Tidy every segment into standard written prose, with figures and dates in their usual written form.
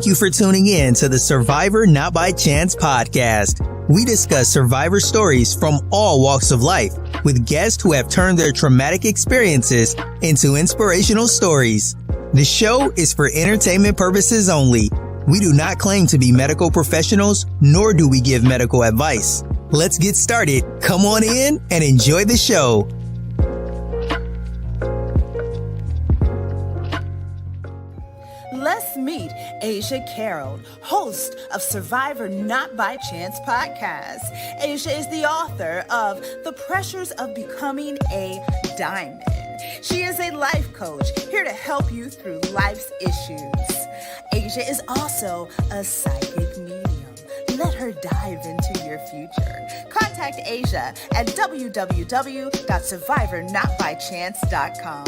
Thank you for tuning in to the Survivor Not by Chance podcast. We discuss survivor stories from all walks of life with guests who have turned their traumatic experiences into inspirational stories. The show is for entertainment purposes only. We do not claim to be medical professionals, nor do we give medical advice. Let's get started. Come on in and enjoy the show. Let's meet Asia Carroll, host of Survivor Not by Chance podcast. Asia is the author of The Pressures of Becoming a Diamond. She is a life coach here to help you through life's issues. Asia is also a psychic medium. Let her dive into your future. Contact Asia at www.survivornotbychance.com.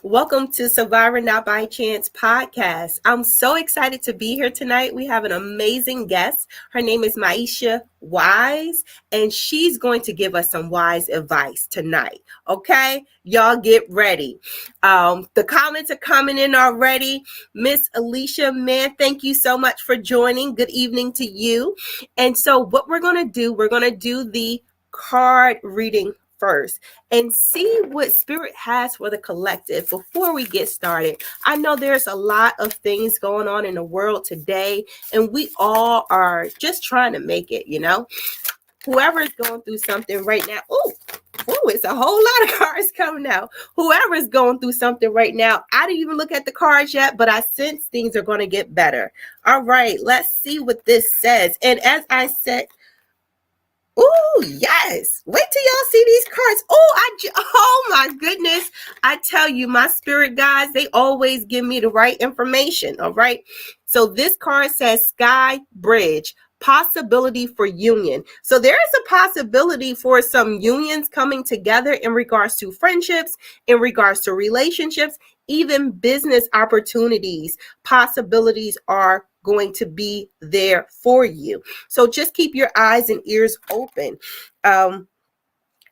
Welcome to Survivor Not by Chance podcast. I'm so excited to be here tonight. We have an amazing guest. Her name is Maisha Wise, and she's going to give us some wise advice tonight. Okay, y'all get ready. The comments are coming in already. Miss Alicia, man, thank you so much for joining. Good evening to you. And so what we're going to do the card reading first and see what spirit has for the collective before we get started. I know there's a lot of things going on in the world today, and we all are just trying to make it, you know. Whoever is going through something right now, it's a whole lot of cards coming out. Whoever is going through something right now, I didn't even look at the cards yet, but I sense things are going to get better. All right, let's see what this says. And as I said, oh, yes. Wait till y'all see these cards. Oh my goodness. I tell you, my spirit guides, they always give me the right information. All right. So this card says Sky Bridge, possibility for union. So there is a possibility for some unions coming together in regards to friendships, in regards to relationships, even business opportunities. Possibilities are going to be there for you. So just keep your eyes and ears open.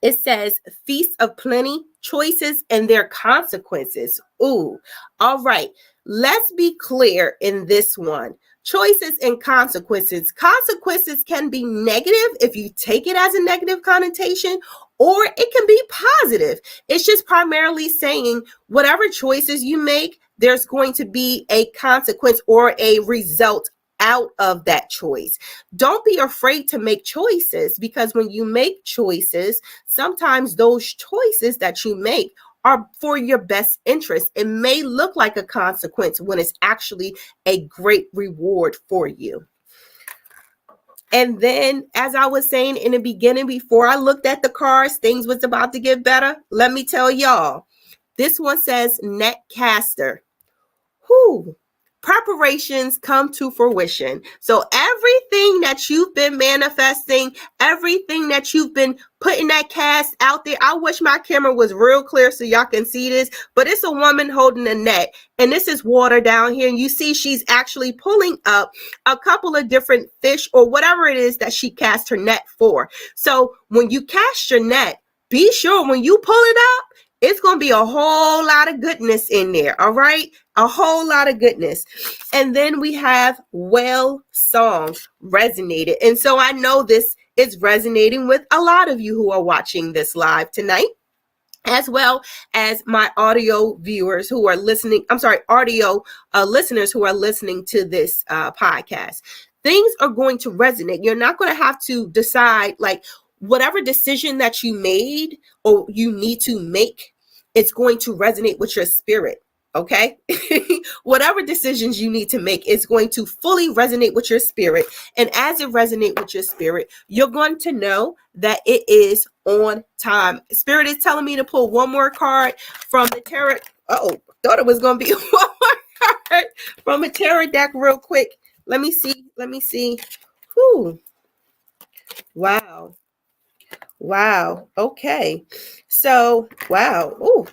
It says feast of plenty, choices and their consequences. Ooh, all right. Let's be clear in this one. Choices and consequences. Consequences can be negative if you take it as a negative connotation, or it can be positive. It's just primarily saying whatever choices you make, there's going to be a consequence or a result out of that choice. Don't be afraid to make choices, because when you make choices, sometimes those choices that you make are for your best interest. It may look like a consequence when it's actually a great reward for you. And then, as I was saying in the beginning, before I looked at the cards, things was about to get better. Let me tell y'all, this one says Netcaster. Whew. Preparations come to fruition. So everything that you've been manifesting, everything that you've been putting that cast out there. I wish my camera was real clear so y'all can see this, but it's a woman holding a net, and this is water down here. And you see she's actually pulling up a couple of different fish or whatever it is that she cast her net for. So when you cast your net, be sure when you pull it up, it's going to be a whole lot of goodness in there. All right. A whole lot of goodness. And then we have Well Songs resonated. And so I know this is resonating with a lot of you who are watching this live tonight, as well as my audio viewers who are listening. Audio listeners who are listening to this podcast. Things are going to resonate. You're not going to have to decide, like, whatever decision that you made or you need to make, it's going to resonate with your spirit. Okay. Whatever decisions you need to make, it's going to fully resonate with your spirit. And as it resonates with your spirit, you're going to know that it is on time. Spirit is telling me to pull one more card from the tarot. Thought it was going to be one more card from a tarot deck real quick. Let me see. Whew. Wow. Okay. So, wow. Ooh.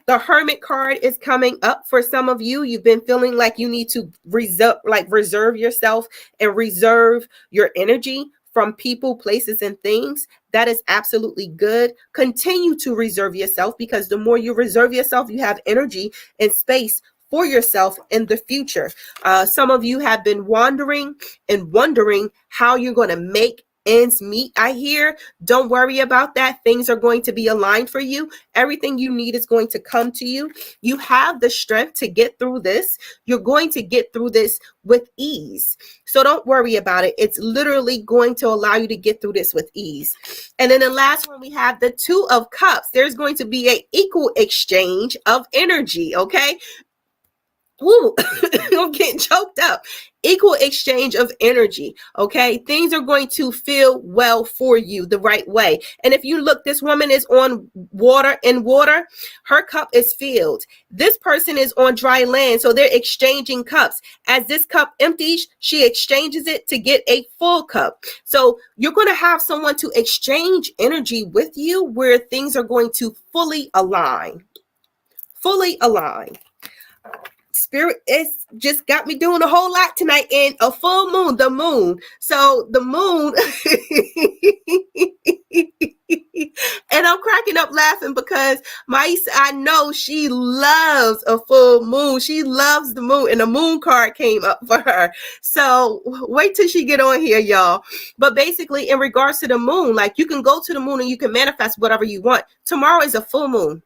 The Hermit card is coming up for some of you. You've been feeling like you need to reserve yourself and reserve your energy from people, places, and things. That is absolutely good. Continue to reserve yourself, because the more you reserve yourself, you have energy and space for yourself in the future. Some of you have been wandering and wondering how you're going to make ends meet. I hear, don't worry about that. Things are going to be aligned for you. Everything you need is going to come to you. You have the strength to get through this. You're going to get through this with ease. So don't worry about it. It's literally going to allow you to get through this with ease. And then the last one, we have the Two of Cups. There's going to be an equal exchange of energy, okay? Ooh, I'm getting choked up. Equal exchange of energy. Okay. Things are going to feel well for you the right way. And if you look, this woman is on water and water. Her cup is filled. This person is on dry land. So they're exchanging cups. As this cup empties, she exchanges it to get a full cup. So you're going to have someone to exchange energy with you where things are going to fully align. Fully align. Spirit, it's just got me doing a whole lot tonight. In a full moon, the moon. So the moon, and I'm cracking up laughing because Maisha, I know she loves a full moon. She loves the moon, and the moon card came up for her. So wait till she get on here, y'all. But basically, in regards to the moon, like, you can go to the moon and you can manifest whatever you want. Tomorrow is a full moon.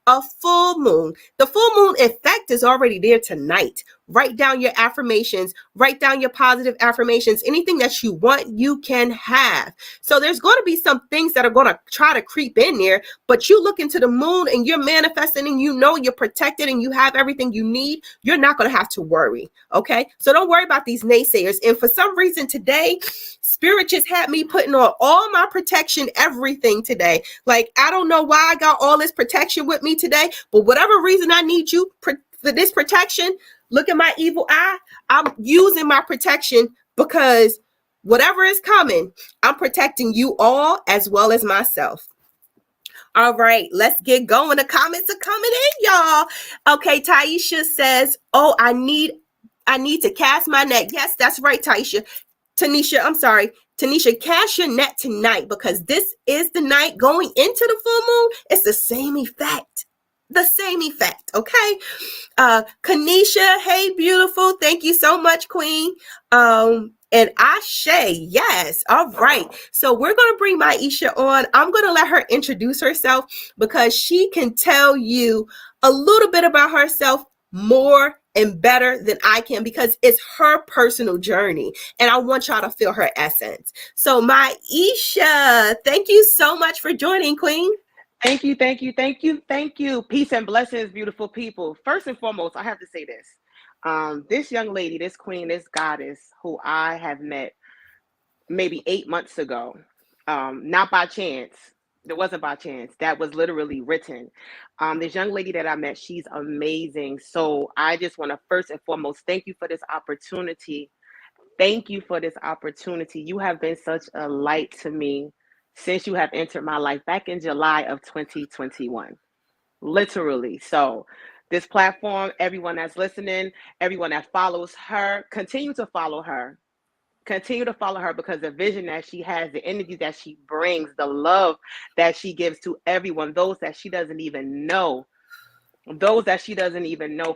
A full moon. The full moon effect is already there tonight. Write down your affirmations. Write down your positive affirmations. Anything that you want, you can have. So there's going to be some things that are going to try to creep in there, but you look into the moon and you're manifesting and you know you're protected and you have everything you need. You're not going to have to worry. Okay. So don't worry about these naysayers. And for some reason today, Spirit just had me putting on all my protection, everything today. Like, I don't know why I got all this protection with me today, but whatever reason I need you for this protection, look at my evil eye. I'm using my protection because whatever is coming, I'm protecting you all as well as myself. All right, let's get going. The comments are coming in, y'all. Okay, Taisha says, oh, I need to cast my net. Yes, that's right, Taisha. Tanisha, cast your net tonight, because this is the night going into the full moon. It's the same effect. Okay. Kanisha, hey, beautiful. Thank you so much, Queen. And Ashe, yes. All right. So we're going to bring Maisha on. I'm going to let her introduce herself because she can tell you a little bit about herself more and better than I can, because it's her personal journey and I want y'all to feel her essence. So Maisha, thank you so much for joining, Queen. Thank you. Peace and blessings, beautiful people. First and foremost, I have to say this. This young lady, this queen, this goddess who I have met maybe 8 months ago, not by chance. It wasn't by chance. That was literally written. This young lady that I met, she's amazing. So I just want to first and foremost thank you for this opportunity. You have been such a light to me since you have entered my life back in July of 2021. Literally. So this platform, everyone that's listening, everyone that follows her, continue to follow her because the vision that she has, the energy that she brings, the love that she gives to everyone, those that she doesn't even know,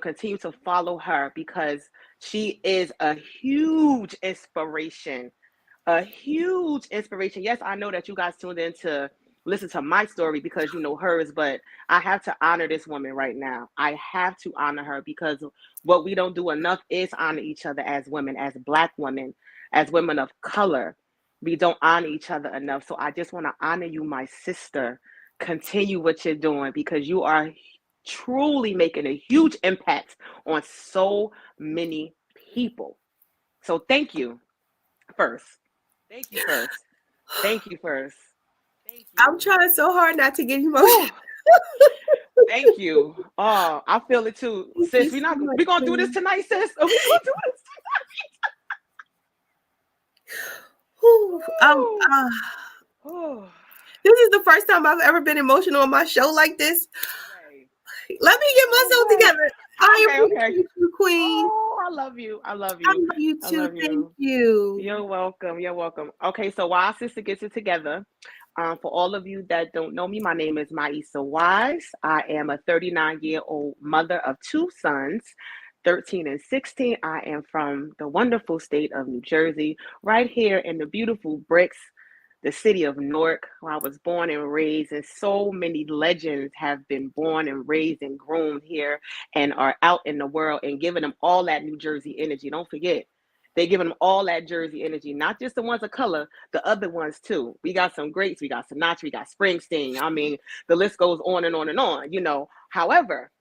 continue to follow her because she is a huge inspiration. Yes, I know that you guys tuned in to listen to my story because you know hers, but I have to honor this woman right now. I have to honor her because what we don't do enough is honor each other as women, as Black women, as women of color. We don't honor each other enough. So I just want to honor you, my sister. Continue what you're doing because you are truly making a huge impact on so many people. So thank you first. I'm trying so hard not to get emotional. Thank you. Oh, I feel it too. Sis, we're gonna do this tonight, sis. Are we gonna do this tonight? This is the first time I've ever been emotional on my show like this. Right. Let me get myself together. I appreciate you, Queen. Oh, I love you. I love you too. Thank you. You're welcome. Okay, so while sister gets it together, For all of you that don't know me, my name is Maisha Wise. I am a 39-year-old mother of two sons, 13 and 16. I am from the wonderful state of New Jersey, right here in the beautiful bricks, the city of Newark, where I was born and raised. And so many legends have been born and raised and groomed here and are out in the world and giving them all that New Jersey energy. Don't forget, they're giving them all that Jersey energy, not just the ones of color, the other ones too. We got some greats, we got Sinatra, we got Springsteen. I mean, the list goes on and on and on, you know. However,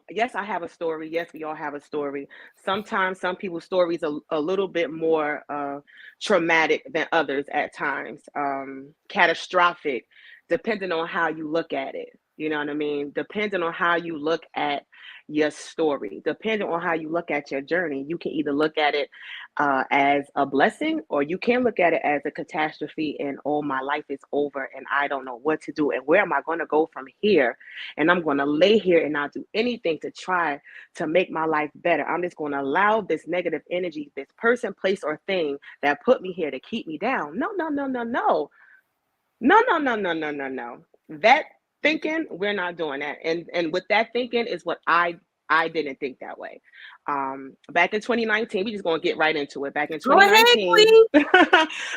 yes, I have a story. Yes, we all have a story. Sometimes some people's stories are a little bit more traumatic than others at times, catastrophic, depending on how you look at it. You know what I mean? Depending on how you look at your story, depending on how you look at your journey, you can either look at it as a blessing, or you can look at it as a catastrophe and, oh, my life is over and I don't know what to do and where am I going to go from here? And I'm going to lay here and not do anything to try to make my life better. I'm just going to allow this negative energy, this person, place, or thing that put me here to keep me down. No, no, no, no, no. No, no, no, no, no, no, no. That thinking, we're not doing that. And with that thinking is what I didn't think that way. Back in 2019, we just gonna get right into it. Back in 2019,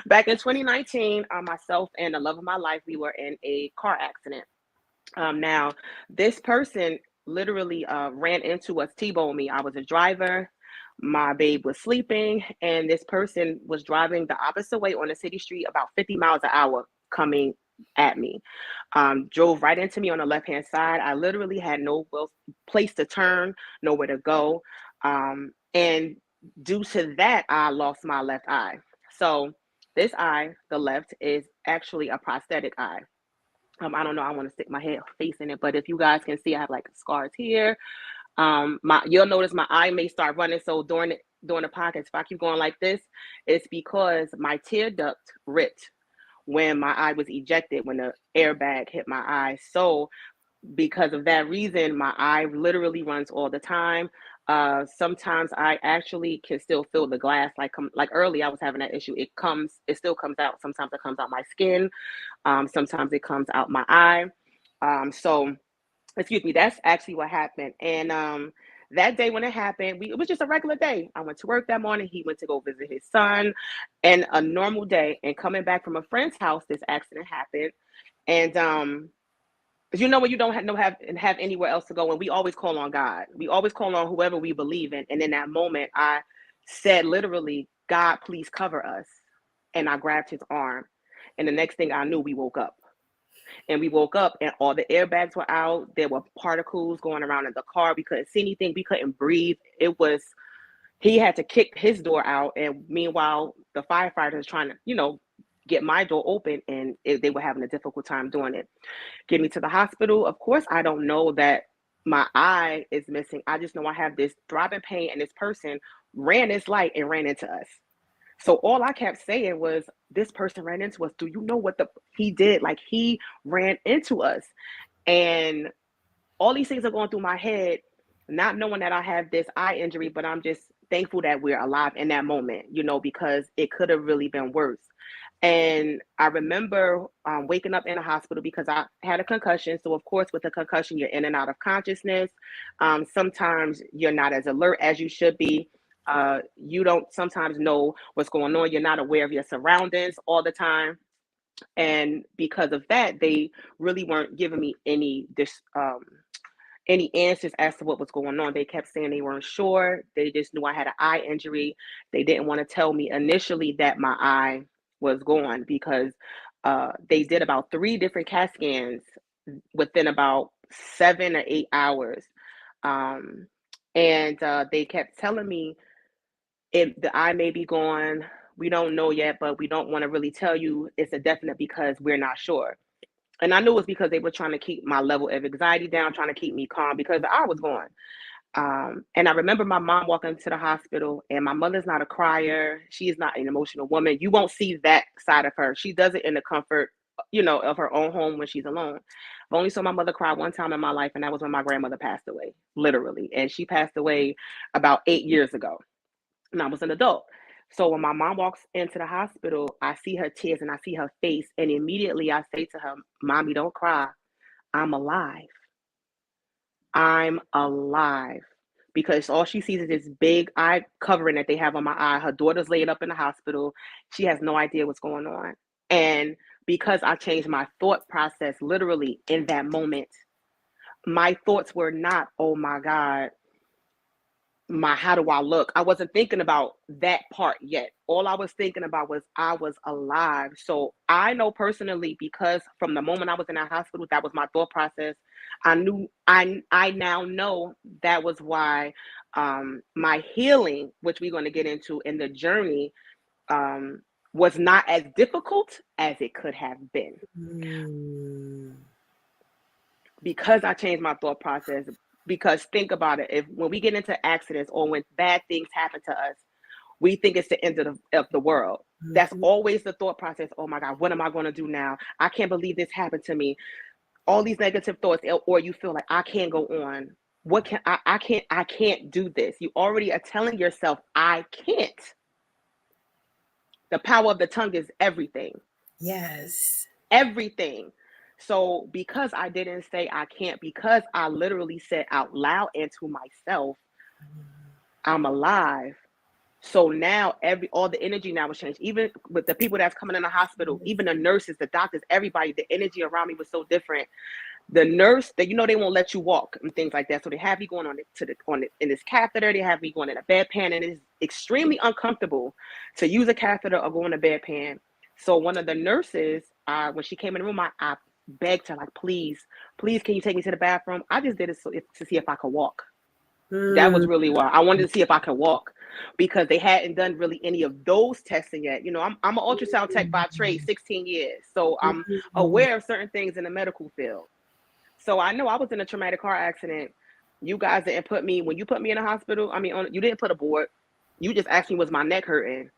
back in 2019, myself and the love of my life, we were in a car accident. Now, this person literally ran into us, T-boned me. I was a driver. My babe was sleeping, and this person was driving the opposite way on a city street about 50 miles an hour coming at me. Drove right into me on the left-hand side. I literally had no place to turn, nowhere to go. And due to that, I lost my left eye. So this eye, the left, is actually a prosthetic eye. I don't know, I want to stick my head face in it, but if you guys can see, I have like scars here. You'll notice my eye may start running. So during the podcast, if I keep going like this, it's because my tear duct ripped when my eye was ejected, when the airbag hit my eye. So because of that reason, my eye literally runs all the time. Sometimes I actually can still feel the glass. Like early, I was having that issue. It still comes out. Sometimes it comes out my skin. Sometimes it comes out my eye. So, excuse me, that's actually what happened. And that day when it happened, it was just a regular day. I went to work that morning. He went to go visit his son, and a normal day. And coming back from a friend's house, this accident happened. And you know, when you don't have anywhere else to go, and we always call on God. We always call on whoever we believe in. And in that moment, I said literally, God, please cover us. And I grabbed his arm. And the next thing I knew, we woke up. And we woke up and all the airbags were out. There were particles going around in the car. We couldn't see anything. We couldn't breathe. He had to kick his door out. And meanwhile, the firefighters trying to, you know, get my door open, and they were having a difficult time doing it. Get me to the hospital. Of course, I don't know that my eye is missing. I just know I have this throbbing pain, and this person ran this light and ran into us. So all I kept saying was, this person ran into us. Do you know what he did? Like, he ran into us. And all these things are going through my head, not knowing that I have this eye injury, but I'm just thankful that we're alive in that moment, you know, because it could have really been worse. And I remember waking up in a hospital because I had a concussion. So, of course, with a concussion, you're in and out of consciousness. Sometimes you're not as alert as you should be. You don't sometimes know what's going on. You're not aware of your surroundings all the time. And because of that, they really weren't giving me any answers as to what was going on. They kept saying they weren't sure. They just knew I had an eye injury. They didn't want to tell me initially that my eye was gone because they did about 3 different CAT scans within about 7 or 8 hours. And they kept telling me, if the eye may be gone, we don't know yet, but we don't want to really tell you it's a definite because we're not sure. And I knew it was because they were trying to keep my level of anxiety down, trying to keep me calm because the eye was gone. And I remember my mom walking to the hospital, and my mother's not a crier. She is not an emotional woman. You won't see that side of her. She does it in the comfort, you know, of her own home when she's alone. I've only saw my mother cry one time in my life, and that was when my grandmother passed away, literally. And she passed away about 8 years ago, and I was an adult. So when my mom walks into the hospital, I see her tears and I see her face. And immediately I say to her, Mommy, don't cry. I'm alive. I'm alive. Because all she sees is this big eye covering that they have on my eye. Her daughter's laid up in the hospital. She has no idea what's going on. And because I changed my thought process literally in that moment, my thoughts were not, oh my God, how do I look? I wasn't thinking about that part yet. All I was thinking about was I was alive. So I know personally, because from the moment I was in that hospital, that was my thought process. I now know that was why my healing, which we're going to get into in the journey, was not as difficult as it could have been. Because I changed my thought process. Because think about it, when we get into accidents or when bad things happen to us, we think it's the end of the world. That's always the thought process. Oh my God, what am I going to do now? I can't believe this happened to me. All these negative thoughts, or you feel like I can't go on. What can I can't do this. You already are telling yourself, I can't. The power of the tongue is everything. Yes. Everything. So because I didn't say I can't, because I literally said out loud and to myself, I'm alive. So now all the energy now was changed. Even with the people that's coming in the hospital, even the nurses, the doctors, everybody, the energy around me was so different. The nurse, they won't let you walk and things like that. So they have me going in this catheter. They have me going in a bedpan, and it's extremely uncomfortable to use a catheter or go in a bedpan. So one of the nurses, when she came in the room, I begged her, like, please, can you take me to the bathroom? I just did it to see if I could walk. That was really why I wanted to see if I could walk, because they hadn't done really any of those testing yet. I'm an ultrasound tech by trade, 16 years. So I'm aware of certain things in the medical field. So I know I was in a traumatic car accident. You guys didn't put me, when you put me in a hospital, you didn't put a board. You just asked me, was my neck hurting?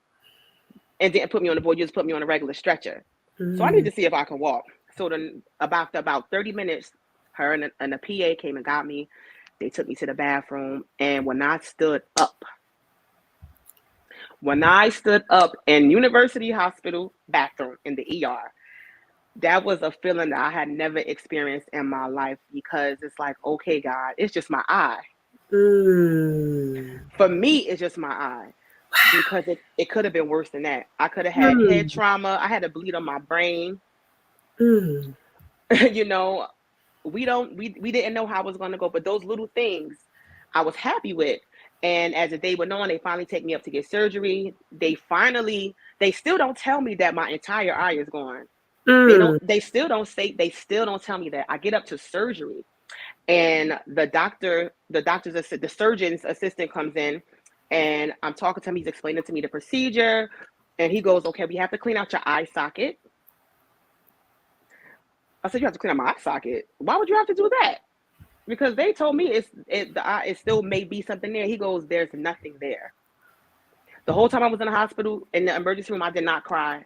And didn't put me on the board. You just put me on a regular stretcher. So I need to see if I can walk. So then about 30 minutes, her and the PA came and got me. They took me to the bathroom. And when I stood up in University Hospital bathroom in the ER, that was a feeling that I had never experienced in my life, because it's like, okay, God, it's just my eye. For me, it's just my eye. Because it could have been worse than that. I could have had head trauma. I had a bleed on my brain. We didn't know how it was going to go, but those little things I was happy with. And as the day went on, they finally take me up to get surgery. They still don't tell me that my entire eye is gone. They still don't tell me that. I get up to surgery, and the surgeon's assistant comes in, and I'm talking to him. He's explaining to me the procedure, and he goes, okay, we have to clean out your eye socket. I said, you have to clean out my eye socket? Why would you have to do that? Because they told me it still may be something there. He goes, there's nothing there. The whole time I was in the hospital, in the emergency room, I did not cry.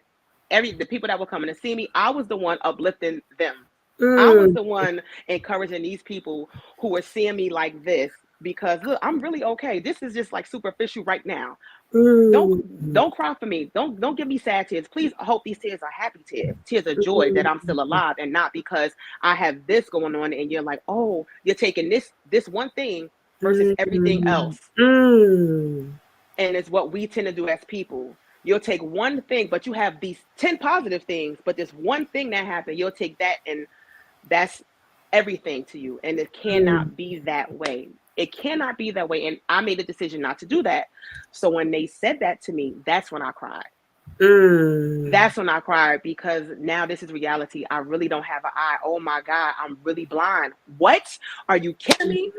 The people that were coming to see me, I was the one uplifting them. I was the one encouraging these people who were seeing me like this, because look, I'm really okay. This is just like superficial right now. Don't cry for me. Don't give me sad tears. Please, I hope these tears are happy tears of joy that I'm still alive, and not because I have this going on and you're like, oh, you're taking this one thing versus everything else. And it's what we tend to do as people. You'll take one thing, but you have these 10 positive things, but this one thing that happened, you'll take that, and that's everything to you. And it cannot be that way. It cannot be that way. And I made a decision not to do that. So when they said that to me, that's when I cried. That's when I cried, because now this is reality. I really don't have an eye. Oh my God, I'm really blind. What? Are you kidding me?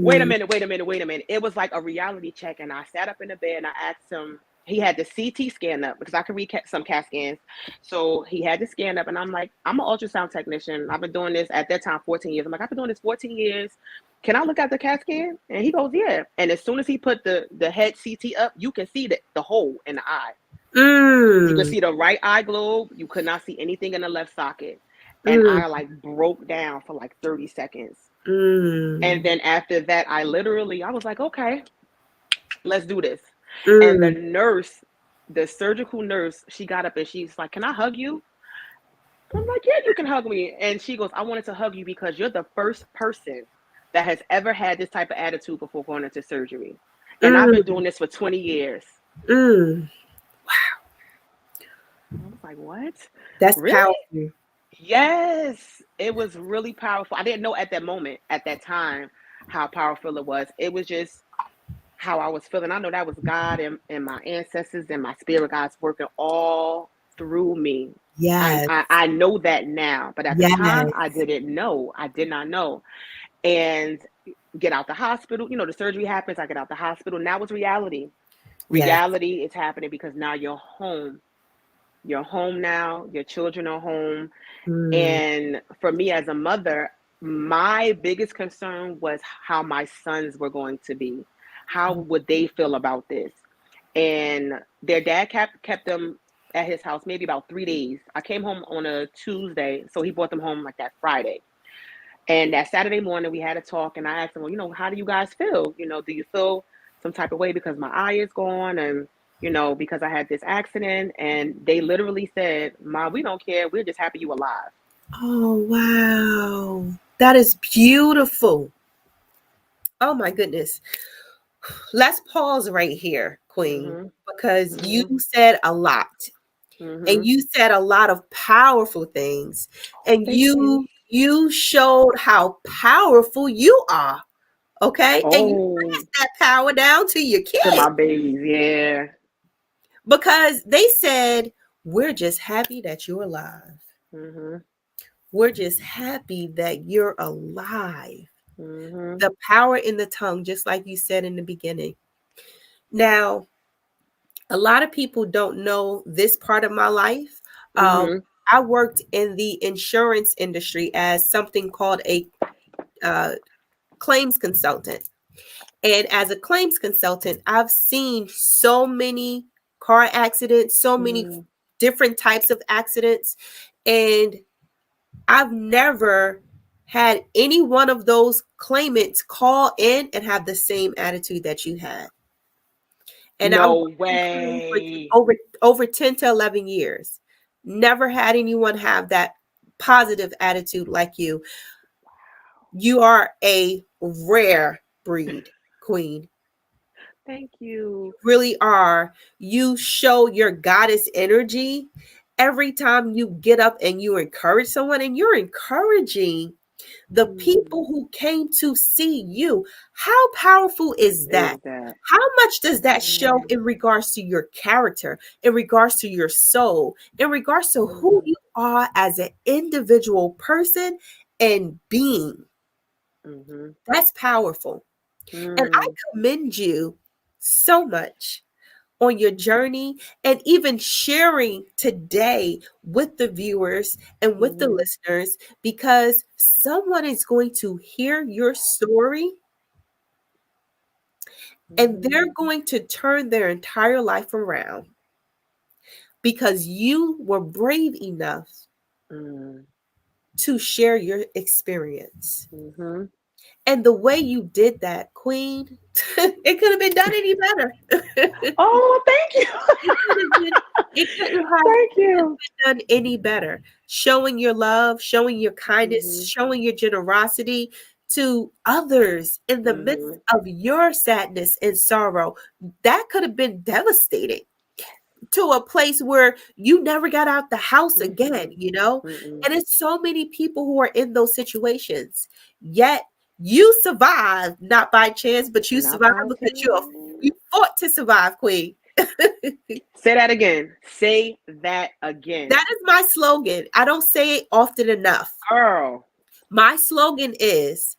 Wait a minute. It was like a reality check. And I sat up in the bed and I asked him, he had the CT scan up, because I could read some CAT scans. So he had the scan up, and I'm like, I'm an ultrasound technician. I've been doing this at that time 14 years. I'm like, I've been doing this 14 years. Can I look at the CAT scan? And he goes, yeah. And as soon as he put the head CT up, you can see the hole in the eye. You can see the right eye globe. You could not see anything in the left socket. And I like broke down for like 30 seconds. And then after that, I was like, okay, let's do this. And the nurse the surgical nurse, she got up and she's like, "Can I hug you?" I'm like, "Yeah, you can hug me." And she goes, "I wanted to hug you because you're the first person that has ever had this type of attitude before going into surgery. And I've been Mm, doing this for 20 years." mm. I was like, "What? That's Really?" powerful. Yes, it was really powerful. I didn't know at that moment, at that time, how powerful it was. It was just how I was feeling. I know that was God and my ancestors and my spirit guides working all through me. Yes. I know that now, but at the time I Yes. didn't know. I did not know. And get out the hospital, the surgery happens, I get out the hospital. Now it's reality. Yes. Reality is happening because now you're home. You're home now, your children are home. Mm, And for me as a mother, my biggest concern was how my sons were going to be. How would they feel about this? And their dad kept them at his house maybe about 3 days. I came home on a Tuesday, so he brought them home like that Friday. And that Saturday morning, we had a talk, and I asked him, "Well, how do you guys feel? Do you feel some type of way because my eye is gone, and because I had this accident?" And they literally said, "Mom, we don't care. We're just happy you alive." oh, wow. That is beautiful. Oh, my goodness. Let's pause right here, Queen, Mhm. because you Mhm. said a lot. And Mhm. you said a lot of powerful things. And Thank you. you showed how powerful you are. Okay. And you Oh, passed that power down to your to kids my babies, yeah. because they said, we're just happy that you're alive. Mhm. We're just happy that you're alive. Mhm. The power in the tongue, just like you said in the beginning. Now, a lot of people don't know this part of my life. Um, Mhm. I worked in the insurance industry as something called a uh, claims consultant. And as a claims consultant, I've seen so many car accidents, so many Mhm. different types of accidents. And I've never had any one of those claimants call in and have the same attitude that you had. And I No worked in claims for way. over 10 to 11 years. Never had anyone have that positive attitude like you. You are a rare breed, Queen. Thank you. Really are. You show your goddess energy every time you get up and you encourage someone, and you're encouraging the Mm. people who came to see you. How powerful is that? Is that? How much does that show Mm. in regards to your character, in regards to your soul, in regards to who Mhm. you are as an individual person and being? Mhm. That's powerful. And I Mm. commend you so much on your journey and even sharing today with the viewers and with the Mhm. listeners because someone is going to hear your story and Mhm. they're going to turn their entire life around because you were brave enough Mm. to share your experience. Mhm. And the way you did that, Queen, it could have been done any better. Oh, thank you. It could have been, it Thank couldn't have you. been done any better. Showing your love, showing your kindness, Mhm. showing your generosity to others in the midst Mhm. of your sadness and sorrow. That could have been devastating to a place where you never got out the house again, Mhm. you know? Mhm. And it's so many people who are in those situations. Yet you survived, not by chance, but you Not survived by because you chance. fought to survive, Queen. Say that again. Say that again. That is my slogan. I don't say it often enough. Girl. My slogan is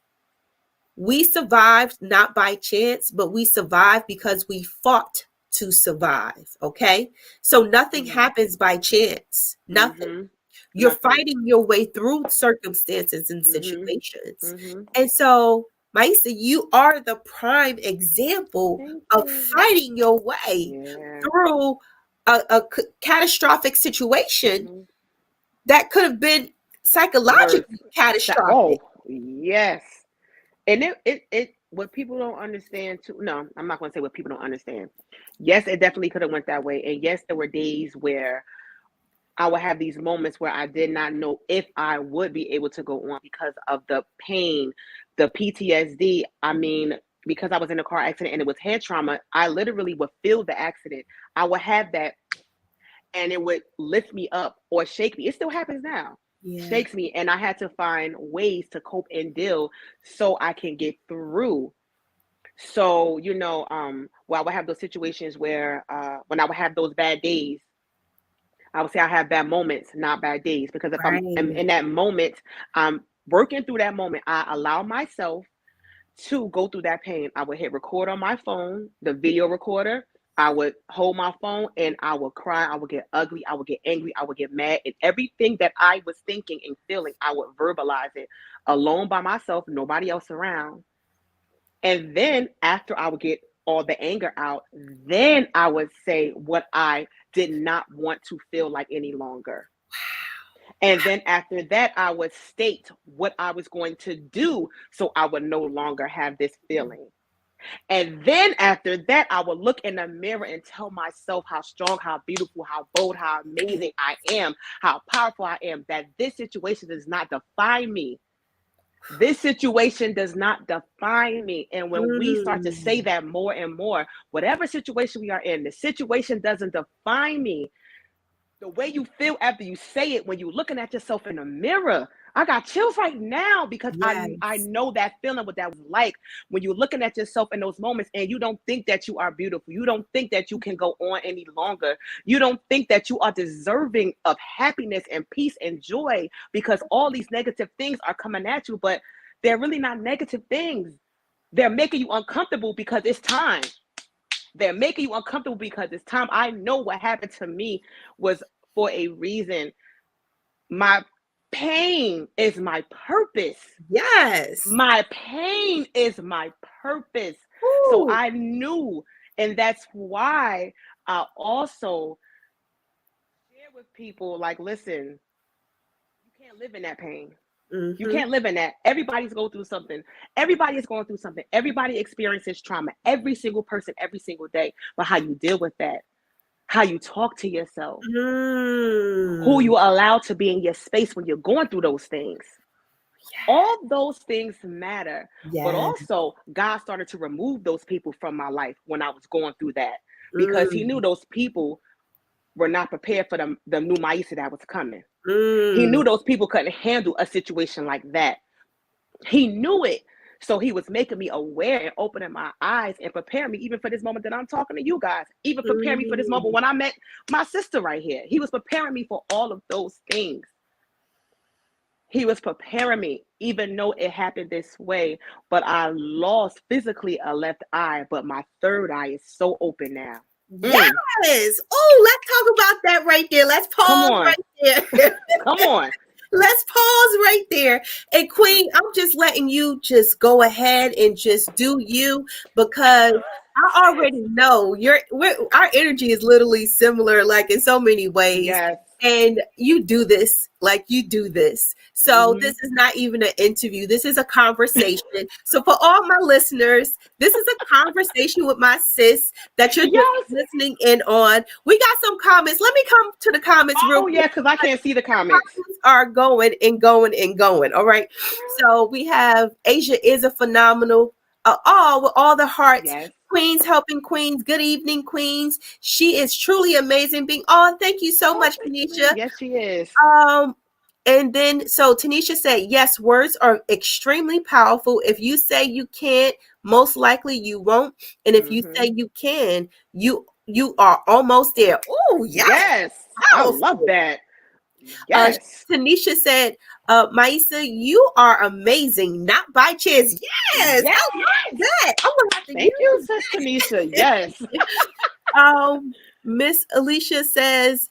we survived not by chance, but we survived because we fought to survive. Okay. So nothing Mm. happens by chance. Nothing. Mhm. You're Nothing. fighting your way through circumstances and Mhm. situations. Mhm. And so, Maisa, you are the prime example Thank of you. fighting your way Yeah. through a catastrophic situation Mhm. that could have been Worth. psychologically catastrophic. Oh, yes. And it what people don't understand too. No, I'm not going to say what people don't understand. Yes, it definitely could have went that way, and yes, there were days where I would have these moments where I did not know if I would be able to go on because of the pain, the PTSD. I mean, because I was in a car accident and it was head trauma, I literally would feel the accident. I would have that and it would lift me up or shake me. It still happens now. Yeah. Shakes me, and I had to find ways to cope and deal so I can get through. So, well, I would have those situations where when I would have those bad days, I would say I have bad moments, not bad days, because if I'm Right. in that moment, I'm working through that moment. I allow myself to go through that pain. I would hit record on my phone, the video recorder. I would hold my phone and I would cry. I would get ugly. I would get angry. I would get mad. And everything that I was thinking and feeling, I would verbalize it alone by myself, nobody else around. And then after I would get all the anger out, then I would say what I did not want to feel like any longer. And then after that, I would state what I was going to do so I would no longer have this feeling. And then after that, I would look in the mirror and tell myself how strong, how beautiful, how bold, how amazing I am, how powerful I am, that this situation does not define me. This situation does not define me. And when we start to say that more and more, whatever situation we are in, the situation doesn't define me. The way you feel after you say it, when you're looking at yourself in the mirror, I got chills right now because Yes. I know that feeling, what that was like when you're looking at yourself in those moments and you don't think that you are beautiful. You don't think that you can go on any longer. You don't think that you are deserving of happiness and peace and joy because all these negative things are coming at you, but they're really not negative things. They're making you uncomfortable because it's time. They're making you uncomfortable because it's time. I know what happened to me was for a reason. My pain is my purpose. Yes. My pain is my purpose. Ooh. So I knew, and that's why I also share with people like, listen, you can't live in that pain. Mm-hmm. You can't live in that. Everybody's going through something. Everybody is going through something. Everybody experiences trauma. Every single person, every single day. But how you deal with that, how you talk to yourself, who you allow to be in your space when you're going through those things. Yes. All those things matter. Yes. But also, God started to remove those people from my life when I was going through that because He knew those people were not prepared for the new Maisha that was coming. He knew those people couldn't handle a situation like that. He knew it. So He was making me aware and opening my eyes and preparing me even for this moment that I'm talking to you guys, even preparing me for this moment when I met my sister right here. He was preparing me for all of those things. He was preparing me, even though it happened this way, but I lost physically a left eye, but my third eye is so open now. Yes. Oh, let's talk about that right there. Let's pause right there. Come on. Let's pause right there. And Queen, I'm just letting you just go ahead and just do you because I already know our energy is literally similar, like in so many ways. Yes. And you do this, like you do this. So this is not even an interview. This is a conversation. So for all my listeners, this is a conversation with my sis that you're just listening in on. We got some comments. Let me come to the comments real quick. Oh, yeah, because I can't see the comments. Comments are going and going and going. All right. So we have Asia is a phenomenal. With all the hearts. Yes. Queens helping queens. Good evening, queens. She is truly amazing. Thank you so much, Tanisha. Yes, she is. And then so Tanisha said, yes, words are extremely powerful. If you say you can't, most likely you won't. And if you say you can, you are almost there. Oh, yes. I love that. Yes. Tanisha said, Maisha, you are amazing, not by chance. Yes. I love that. Thank you, Sister Tanisha. Yes. Miss Alicia says,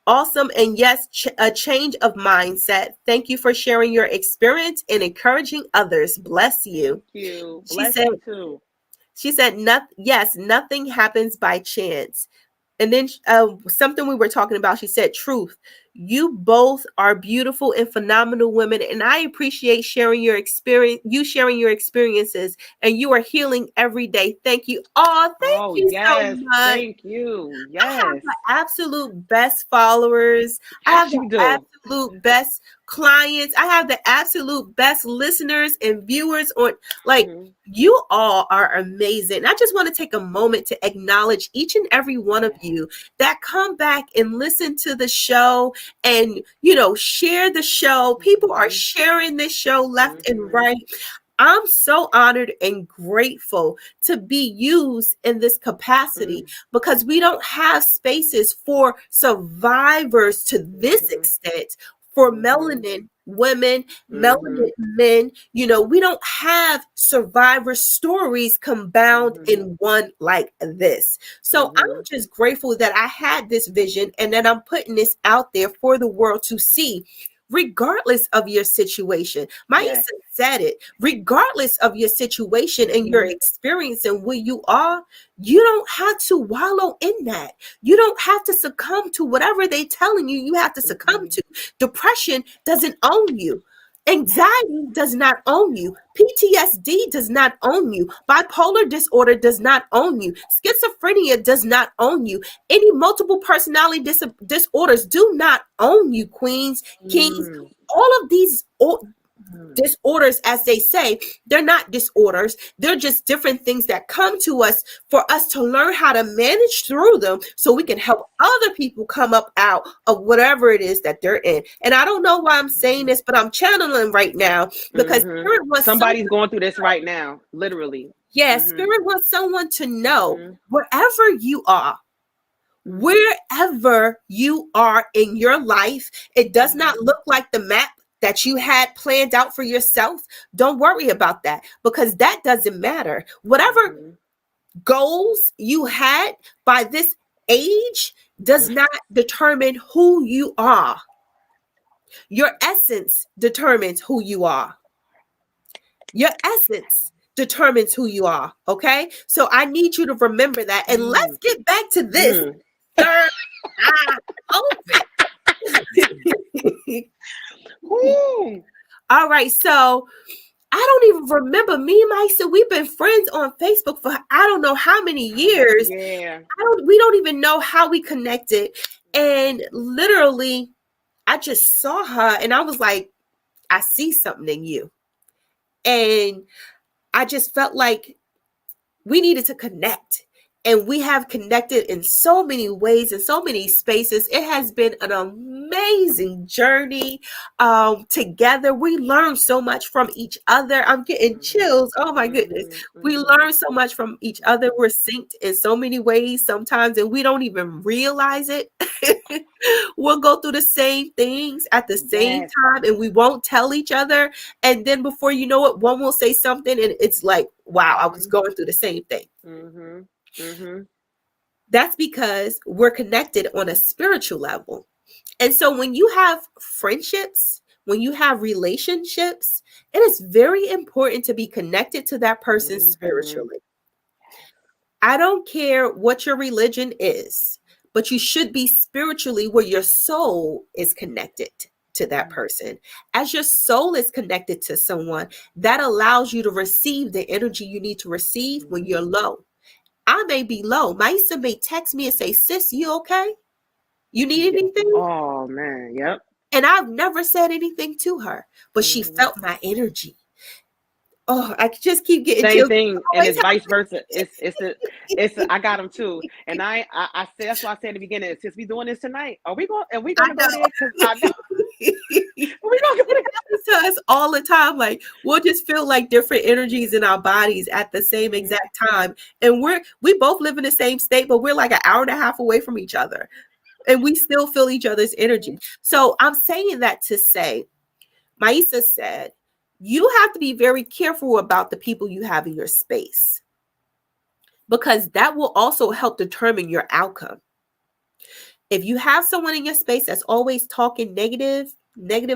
awesome. And yes, a change of mindset. Thank you for sharing your experience and encouraging others. Bless you. Thank you. Bless you too. She said, yes, nothing happens by chance. And then something we were talking about, she said, truth. You both are beautiful and phenomenal women, and I appreciate sharing your experience, you sharing your experiences, and you are healing every day. Thank you. Oh, thank Oh, you so yes. much. Thank you. I have Yes. the absolute best followers. I have Yes, the you do. absolute best clients. I have the absolute best listeners and viewers on, like, you all are amazing. I just want to take a moment to acknowledge each and every one of you that come back and listen to the show and, share the show. People are sharing this show left and right. I'm so honored and grateful to be used in this capacity because we don't have spaces for survivors to this extent, for melanin women, melanin men. We don't have survivor stories compound in one like this. So I'm just grateful that I had this vision and that I'm putting this out there for the world to see. Regardless of your situation, Maisha said it. Regardless of your situation and your experience and where you are, you don't have to wallow in that. You don't have to succumb to whatever they're telling you. You have to succumb to. Depression doesn't own you. Anxiety does not own you. PTSD does not own you. Bipolar disorder does not own you. Schizophrenia does not own you. Any multiple personality disorders do not own you, queens, kings. All of these disorders, as they say, they're not disorders. They're just different things that come to us for us to learn how to manage through them so we can help other people come up out of whatever it is that they're in. And I don't know why I'm saying this, but I'm channeling right now because Spirit wants somebody's going through this right now, literally. Spirit wants someone to know wherever you are. Wherever you are in your life, it does not look like the map that you had planned out for yourself. Don't worry about that because that doesn't matter. Whatever goals you had by this age does not determine who you are. Your essence determines who you are. Your essence determines who you are. Okay. So I need you to remember that. And let's get back to this. Third eye open. All right. So I don't even remember me and Maisha. We've been friends on Facebook for I don't know how many years. Yeah. We don't even know how we connected. And literally, I just saw her and I was like, I see something in you. And I just felt like we needed to connect. And we have connected in so many ways, in so many spaces. It has been an amazing journey together. We learn so much from each other. I'm getting chills. Oh my goodness. We learn so much from each other. We're synced in so many ways sometimes, and we don't even realize it. We'll go through the same things at the same time, and we won't tell each other. And then before you know it, one will say something, and it's like, wow, I was going through the same thing. That's because we're connected on a spiritual level. And so when you have friendships, when you have relationships, it is very important to be connected to that person spiritually. I don't care what your religion is, but you should be spiritually where your soul is connected to that person. As your soul is connected to someone, that allows you to receive the energy you need to receive when you're low. I may be low. Maisha may text me and say, sis, you okay? You need anything? Oh, man. Yep. And I've never said anything to her, but she felt my energy. Oh, I just keep getting same chills. thing, and it's vice versa. I got them too, and I said that's why I said at the beginning. Since we doing this tonight, are we going to go there? Because I know we going to go there. To us all the time, like we'll just feel like different energies in our bodies at the same exact time, and we both live in the same state, but we're like an hour and a half away from each other, and we still feel each other's energy. So I'm saying that to say, Maisha said, you have to be very careful about the people you have in your space because that will also help determine your outcome. If you have someone in your space that's always talking negative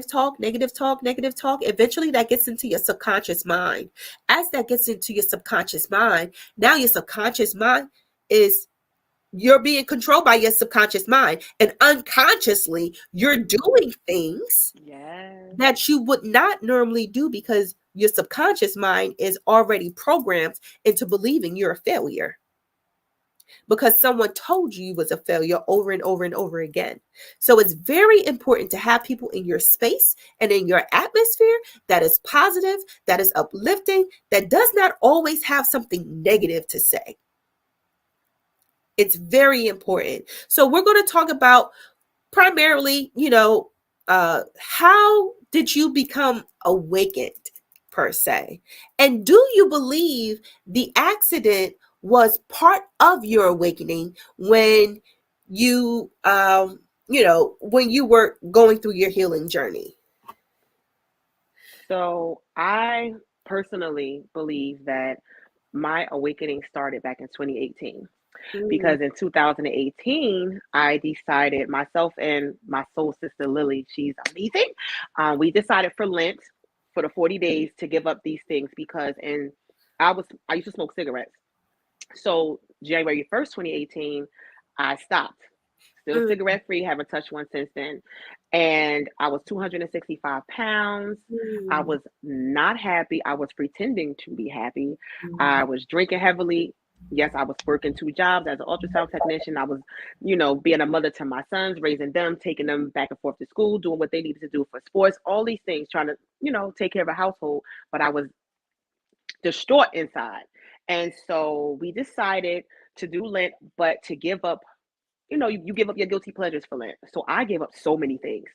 talk, eventually that gets into your subconscious mind. As that gets into your subconscious mind, now your subconscious mind is you're being controlled by your subconscious mind, and unconsciously you're doing things that you would not normally do because your subconscious mind is already programmed into believing you're a failure because someone told you was a failure over and over and over again. So it's very important to have people in your space and in your atmosphere that is positive, that is uplifting, that does not always have something negative to say. It's very important. So we're going to talk about primarily, how did you become awakened per se? And do you believe the accident was part of your awakening when you, when you were going through your healing journey? So I personally believe that my awakening started back in 2018. Because in 2018, I decided, myself and my soul sister Lily, she's amazing. We decided for Lent, for the 40 days, to give up these things because I used to smoke cigarettes. So January 1st, 2018, I stopped. Still cigarette free, haven't touched one since then. And I was 265 pounds. I was not happy. I was pretending to be happy. I was drinking heavily. Yes, I was working 2 jobs as an ultrasound technician. I was, being a mother to my sons, raising them, taking them back and forth to school, doing what they needed to do for sports, all these things, trying to, take care of a household. But I was distraught inside. And so we decided to do Lent, but to give up, you give up your guilty pleasures for Lent. So I gave up so many things.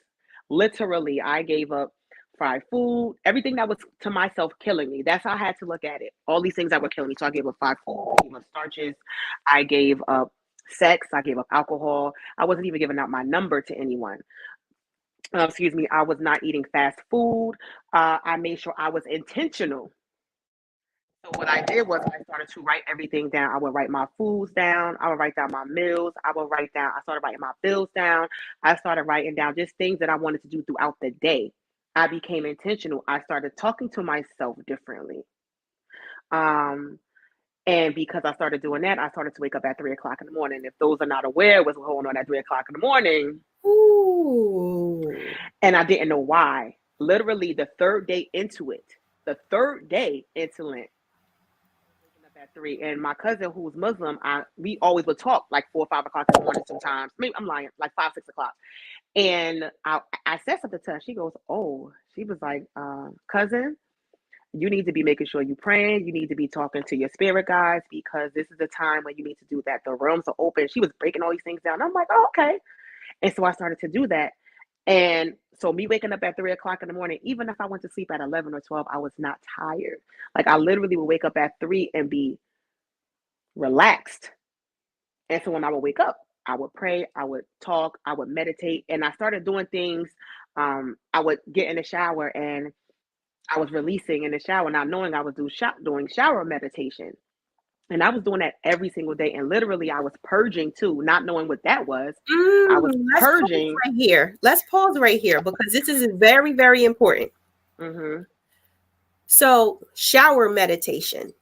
Literally, I gave up fried food, everything that was to myself killing me. That's how I had to look at it. All these things that were killing me. So I gave up fried food, I gave up starches, I gave up sex, I gave up alcohol. I wasn't even giving out my number to anyone. I was not eating fast food. I made sure I was intentional. So what I did was I started to write everything down. I would write my foods down. I would write down my meals. I started writing my bills down. I started writing down just things that I wanted to do throughout the day. I became intentional. I started talking to myself differently. And because I started doing that, I started to wake up at 3:00 in the morning. If those are not aware, what's going on at 3:00 in the morning. Ooh. And I didn't know why. Literally the third day into Lent, waking up at 3. And my cousin, who's Muslim, we always would talk like 4 or 5 o'clock in the morning sometimes. Maybe I'm lying, like 5, 6 o'clock. And I said something to her. She goes, "Oh," she was like, "Cousin, you need to be making sure you're praying. You need to be talking to your spirit guides because this is the time when you need to do that. The rooms are open." She was breaking all these things down. I'm like, "Oh, okay." And so I started to do that. And so me waking up at 3:00 in the morning, even if I went to sleep at 11 or 12, I was not tired. Like I literally would wake up at 3 and be relaxed. And so when I would wake up, I would pray, I would talk, I would meditate, and I started doing things. I would get in the shower and I was releasing in the shower, not knowing I was doing shower meditation. And I was doing that every single day. And literally, I was purging too, not knowing what that was. I was purging. Right here. Let's pause right here because this is very, very important. So, shower meditation,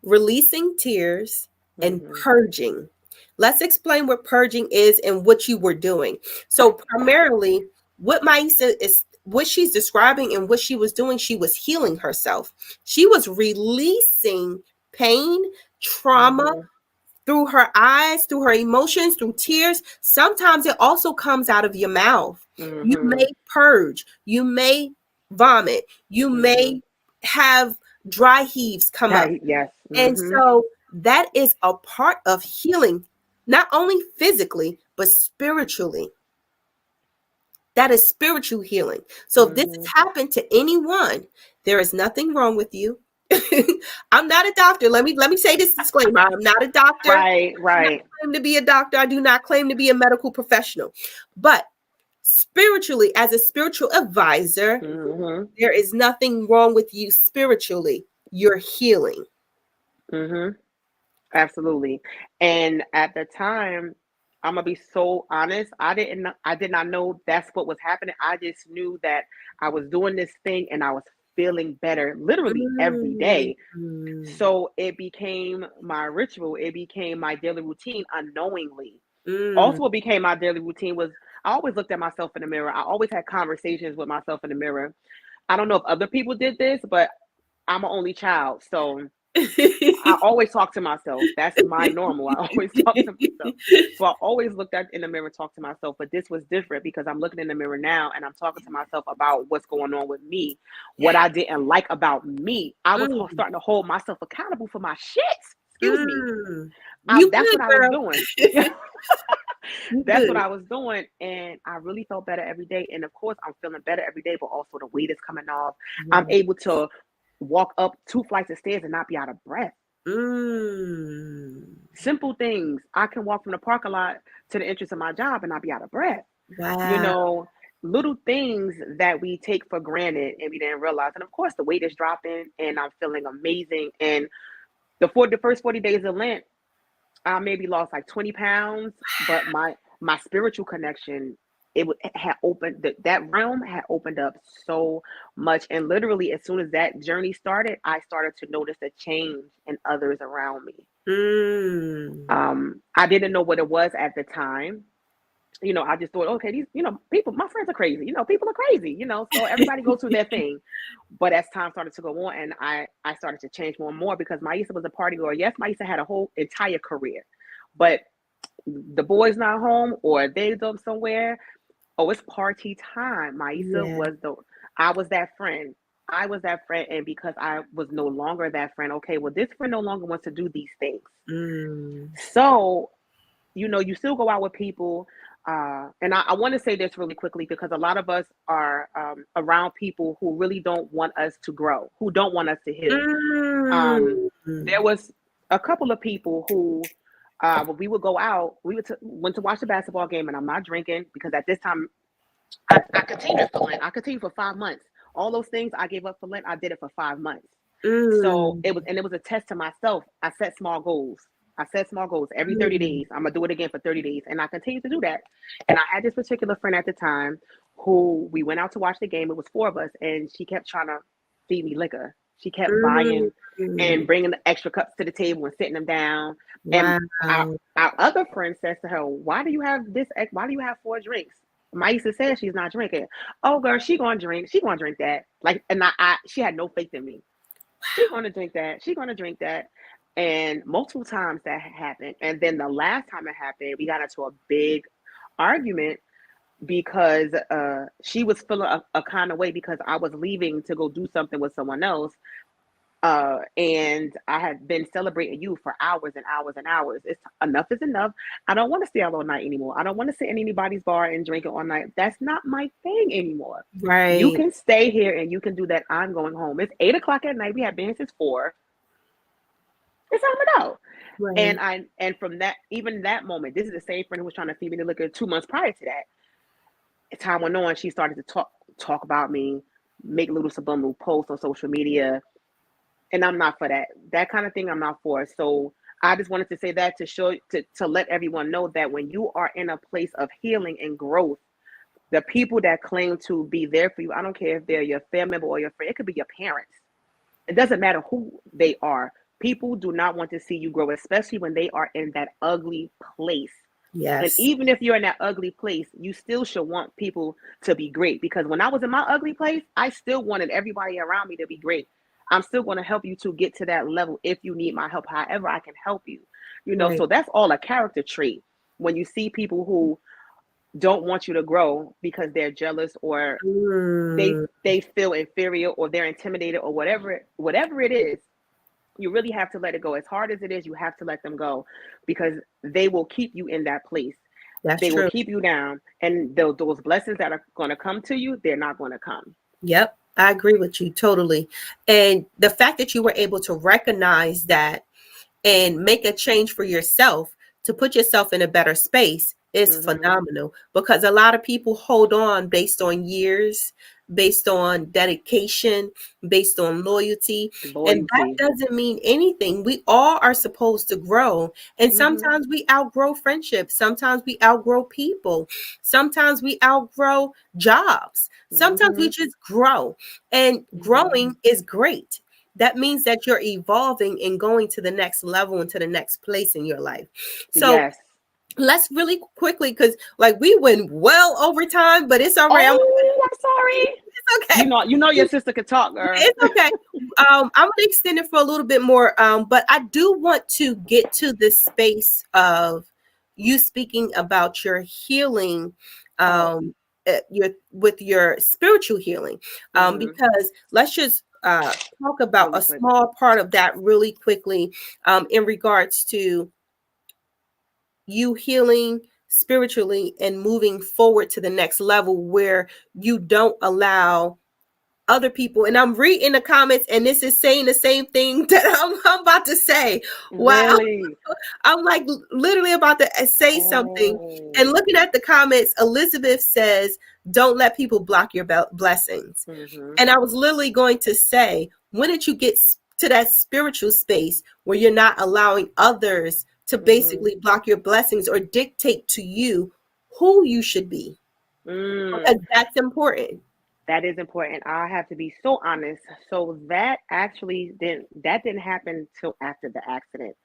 releasing tears, and purging. Let's explain what purging is and what you were doing. So, primarily, what Maisha is. What she's describing and what she was doing, she was healing herself. She was releasing pain, trauma through her eyes, through her emotions, through tears. Sometimes it also comes out of your mouth. You may purge, you may vomit, you may have dry heaves come up. Yes. And so that is a part of healing, not only physically, but spiritually. That is spiritual healing. So if this has happened to anyone, there is nothing wrong with you. I'm not a doctor. Let me say this disclaimer. I'm not a doctor. Right. I do not claim to be a doctor. I do not claim to be a medical professional. But spiritually, as a spiritual advisor, there is nothing wrong with you spiritually. You're healing. Absolutely. And at the time, I'm gonna be so honest. I did not know that's what was happening. I just knew that I was doing this thing and I was feeling better literally every day. So it became my ritual. It became my daily routine unknowingly. Also, what became my daily routine was I always looked at myself in the mirror. I always had conversations with myself in the mirror. I don't know if other people did this, but I'm an only child. So I always talk to myself. That's my normal. I always talk to myself. So I always looked at in the mirror and talked to myself. But this was different because I'm looking in the mirror now and I'm talking to myself about what's going on with me, what I didn't like about me. I was starting to hold myself accountable for my shit. Excuse me. That's what I was doing. That's what I was doing. And I really felt better every day. And of course, I'm feeling better every day, but also the weight is coming off. I'm able to walk up 2 flights of stairs and not be out of breath. Simple things. I can walk from the parking lot to the entrance of my job and not be out of breath. Wow. You know, little things that we take for granted and we didn't realize. And of course, the weight is dropping and I'm feeling amazing. And the first 40 days of Lent, I maybe lost like 20 pounds, but my spiritual connection, it had opened, that realm had opened up so much. And literally, as soon as that journey started, I started to notice a change in others around me. I didn't know what it was at the time. You know, I just thought, okay, these, people, my friends are crazy. People are crazy, so everybody goes through their thing. But as time started to go on and I started to change more and more because Maisha was a party girl. Yes, Maisha had a whole entire career, but the boys not home or they go somewhere. Oh, it's party time. Maisha I was that friend. I was that friend. And because I was no longer that friend, okay, well, this friend no longer wants to do these things. So, you still go out with people. And I want to say this really quickly because a lot of us are around people who really don't want us to grow, who don't want us to heal. There was a couple of people who, when we would go out, we went to watch the basketball game, and I'm not drinking because at this time, I continued for Lent. I continued for 5 months. All those things I gave up for Lent, I did it for 5 months. So it was a test to myself. I set small goals. Every 30 days. I'm going to do it again for 30 days. And I continue to do that. And I had this particular friend at the time who we went out to watch the game. It was 4 of us. And she kept trying to feed me liquor. She kept buying and bringing the extra cups to the table and sitting them down. Wow. And our other friend says to her, why do you have 4 drinks? Maisha says she's not drinking. Oh, girl, she going to drink. She going to drink that. She had no faith in me. She's going to drink that. She's going to drink that. And multiple times that happened. And then the last time it happened, we got into a big argument because she was feeling a kind of way because I was leaving to go do something with someone else. And I had been celebrating you for hours and hours and hours. Enough is enough. I don't want to stay out all night anymore. I don't want to sit in anybody's bar and drink it all night. That's not my thing anymore. Right. You can stay here and you can do that. I'm going home. It's 8:00 at night. We have been here since 4. It's time to go. Right. And from that, even that moment, this is the same friend who was trying to feed me the liquor 2 months prior to that. As time went on, she started to talk about me, make little subliminal posts on social media. And I'm not for that. That kind of thing I'm not for. So I just wanted to say that to let everyone know that when you are in a place of healing and growth, the people that claim to be there for you, I don't care if they're your family member or your friend, it could be your parents. It doesn't matter who they are. People do not want to see you grow, especially when they are in that ugly place. Yes. And even if you're in that ugly place, you still should want people to be great. Because when I was in my ugly place, I still wanted everybody around me to be great. I'm still going to help you to get to that level if you need my help, however I can help you. Right. So that's all a character trait. When you see people who don't want you to grow because they're jealous or they feel inferior or they're intimidated or whatever it is, you really have to let it go. As hard as it is, you have to let them go because they will keep you in that place. They will keep you down. And those blessings that are going to come to you, they're not going to come. Yep. I agree with you totally. And the fact that you were able to recognize that and make a change for yourself to put yourself in a better space is phenomenal, because a lot of people hold on based on years based on dedication, based on loyalty. And that Loyalty. doesn't mean anything. We all are supposed to grow. And Mm-hmm. sometimes we outgrow friendships. Sometimes we outgrow people. Sometimes we outgrow jobs. Sometimes we Mm-hmm. just grow. And growing is great. That means that you're evolving and going to the next level and to the next place in your life. So Yes. let's really quickly, because like we went well over time, but it's all right. Oh, I'm sorry. It's okay. You know your sister could talk, girl. It's okay. I'm gonna extend it for a little bit more. But I do want to get to this space of you speaking about your healing, your with your spiritual healing. Mm-hmm. Because let's just talk about Really a quick. small part of that really quickly, in regards to you healing spiritually and moving forward to the next level where you don't allow other people. And I'm reading the comments, and this is saying the same thing that I'm about to say. Wow. Really? I'm like literally about to say something. And Oh. looking at the comments, Elizabeth says, don't let people block your blessings. Mm-hmm. And I was literally going to say, when did you get to that spiritual space where you're not allowing others to basically block your blessings or dictate to you who you should be? Because that's important. That is important. I have to be so honest. So that actually didn't happen till after the accident.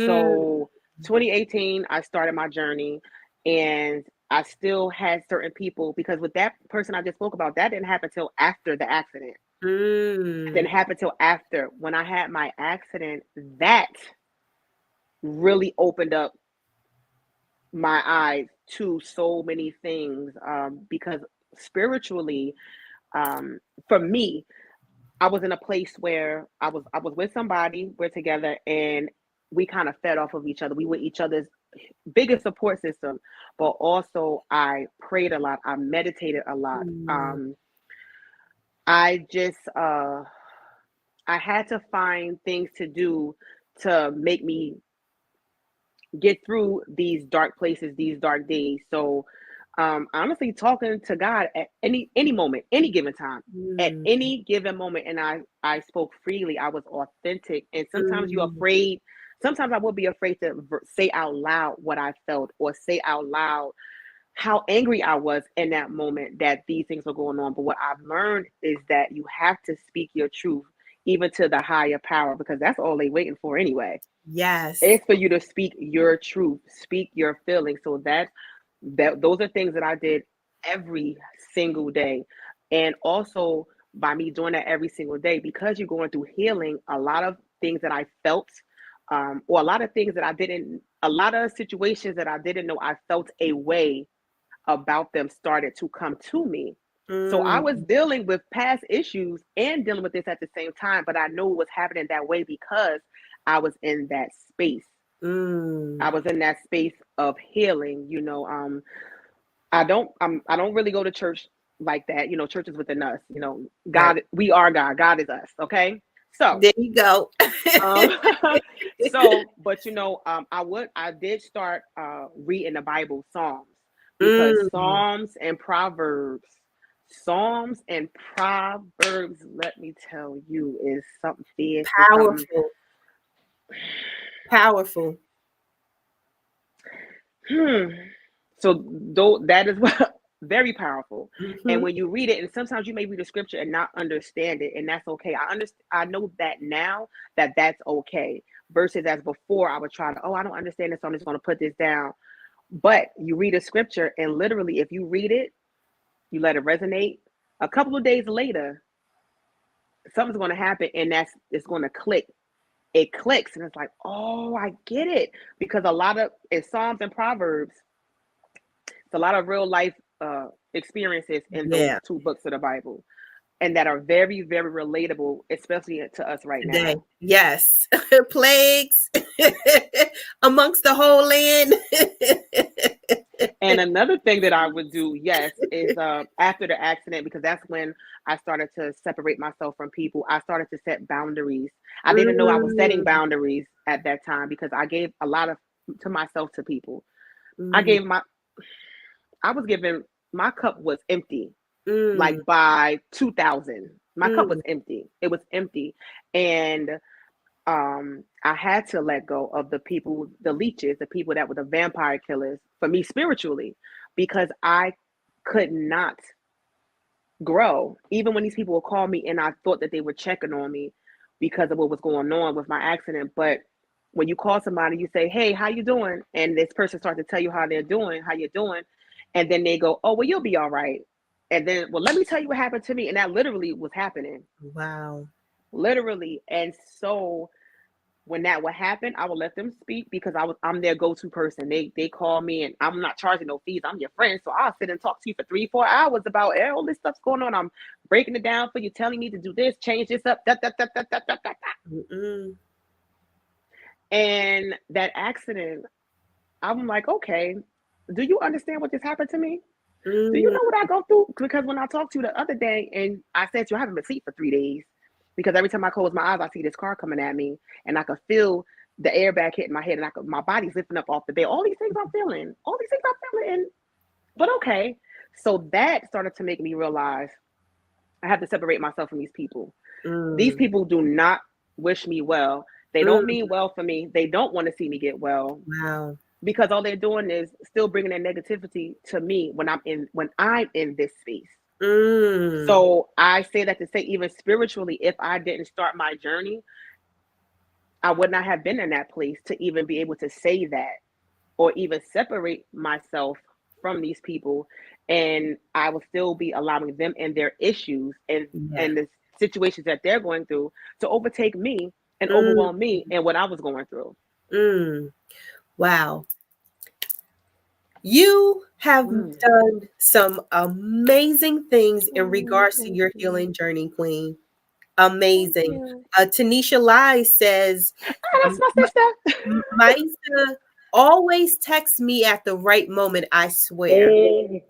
So 2018, I started my journey, and I still had certain people, because with that person I just spoke about, that didn't happen till after the accident. It didn't happen till after. When I had my accident, that really opened up my eyes to so many things, because spiritually, for me, I was in a place where I was with somebody, we're together, and we kind of fed off of each other. We were each other's biggest support system, but also I prayed a lot. I meditated a lot. I just I had to find things to do to make me get through these dark places, these dark days. So honestly, talking to God at any moment, any given time, at any given moment, and I spoke freely. I was authentic. And sometimes you're afraid. Sometimes I would be afraid to say out loud what I felt, or say out loud how angry I was in that moment that these things were going on. But what I've learned is that you have to speak your truth, even to the higher power, because that's all they waiting for anyway. Yes. It's for you to speak your truth, speak your feelings. So that those are things that I did every single day. And also, by me doing that every single day, because you're going through healing, a lot of things that I felt, or a lot of things that I didn't, a lot of situations that I didn't know I felt a way about them, started to come to me. So I was dealing with past issues and dealing with this at the same time, but I know it was happening that way because I was in that space. I was in that space of healing. I don't really go to church like that. Church is within us. God, Right. we are God. God is us. Okay. So, There you go. um, but I did start reading the Bible, Psalms, because Psalms and Proverbs, let me tell you, is something fierce. It's something. Powerful. So though that is what very powerful. And when you read it, and sometimes you may read the scripture and not understand it, and that's okay. I know that now, that's okay. Versus as before, I would try to, I don't understand this, so I'm just going to put this down. But you read a scripture, and literally, if you read it, you let it resonate. A couple of days later, something's going to happen, and it's going to click. It clicks, and it's like, oh, I get it. Because a lot of in Psalms and Proverbs, it's a lot of real life experiences in those two books of the Bible, and that are very, very relatable, especially to us right Today. now. Yes. Plagues amongst the whole land. And another thing that I would do, yes, is after the accident, because that's when I started to separate myself from people. I started to set boundaries. I didn't know I was setting boundaries at that time, because I gave a lot to myself, to people. My cup was empty. Mm, like by 2000. My cup was mm, empty. It was empty. And I had to let go of the people, the leeches, the people that were the vampire killers for me spiritually, because I could not grow. Even when these people would call me and I thought that they were checking on me because of what was going on with my accident. But when you call somebody, you say, "Hey, how you doing?" And this person starts to tell you how they're doing, how you're doing, and then they go, "Oh, well, you'll be all right." And then, well, let me tell you what happened to me, and that literally was happening, wow. literally. And so when that would happen, I would let them speak because I'm their go-to person. They call me and I'm not charging no fees. I'm your friend. So I'll sit and talk to you for 3-4 hours about all this stuff's going on. I'm breaking it down for you, telling me to do this, change this up, da. Mm-mm. And that accident, I'm like, okay, do you understand what just happened to me? Do you Mm, know what I go through? Because when I talked to you the other day and I said to you, I haven't been asleep for 3 days because every time I close my eyes, I see this car coming at me and I could feel the airbag hitting my head and my body's lifting up off the bed. All these things I'm feeling, And, but okay. So that started to make me realize I have to separate myself from these people. These mm, people do not wish me well. They don't mm, mean well for me. They don't want to see me get well wow. because all they're doing is still bringing their negativity to me when I'm in this space. Mm, So I say that to say, even spiritually, if I didn't start my journey, I would not have been in that place to even be able to say that or even separate myself from these people. And I will still be allowing them and their issues yeah. and the situations that they're going through to overtake me and Mm, overwhelm me and what I was going through. mm, wow. You have Mm. done some amazing things in Oh, regards to thank your you. healing journey, Queen. Thank Amazing. you. Tanisha Lai says, Ah, that's um, my sister. Maisha always texts me at the right moment, I swear. Oh.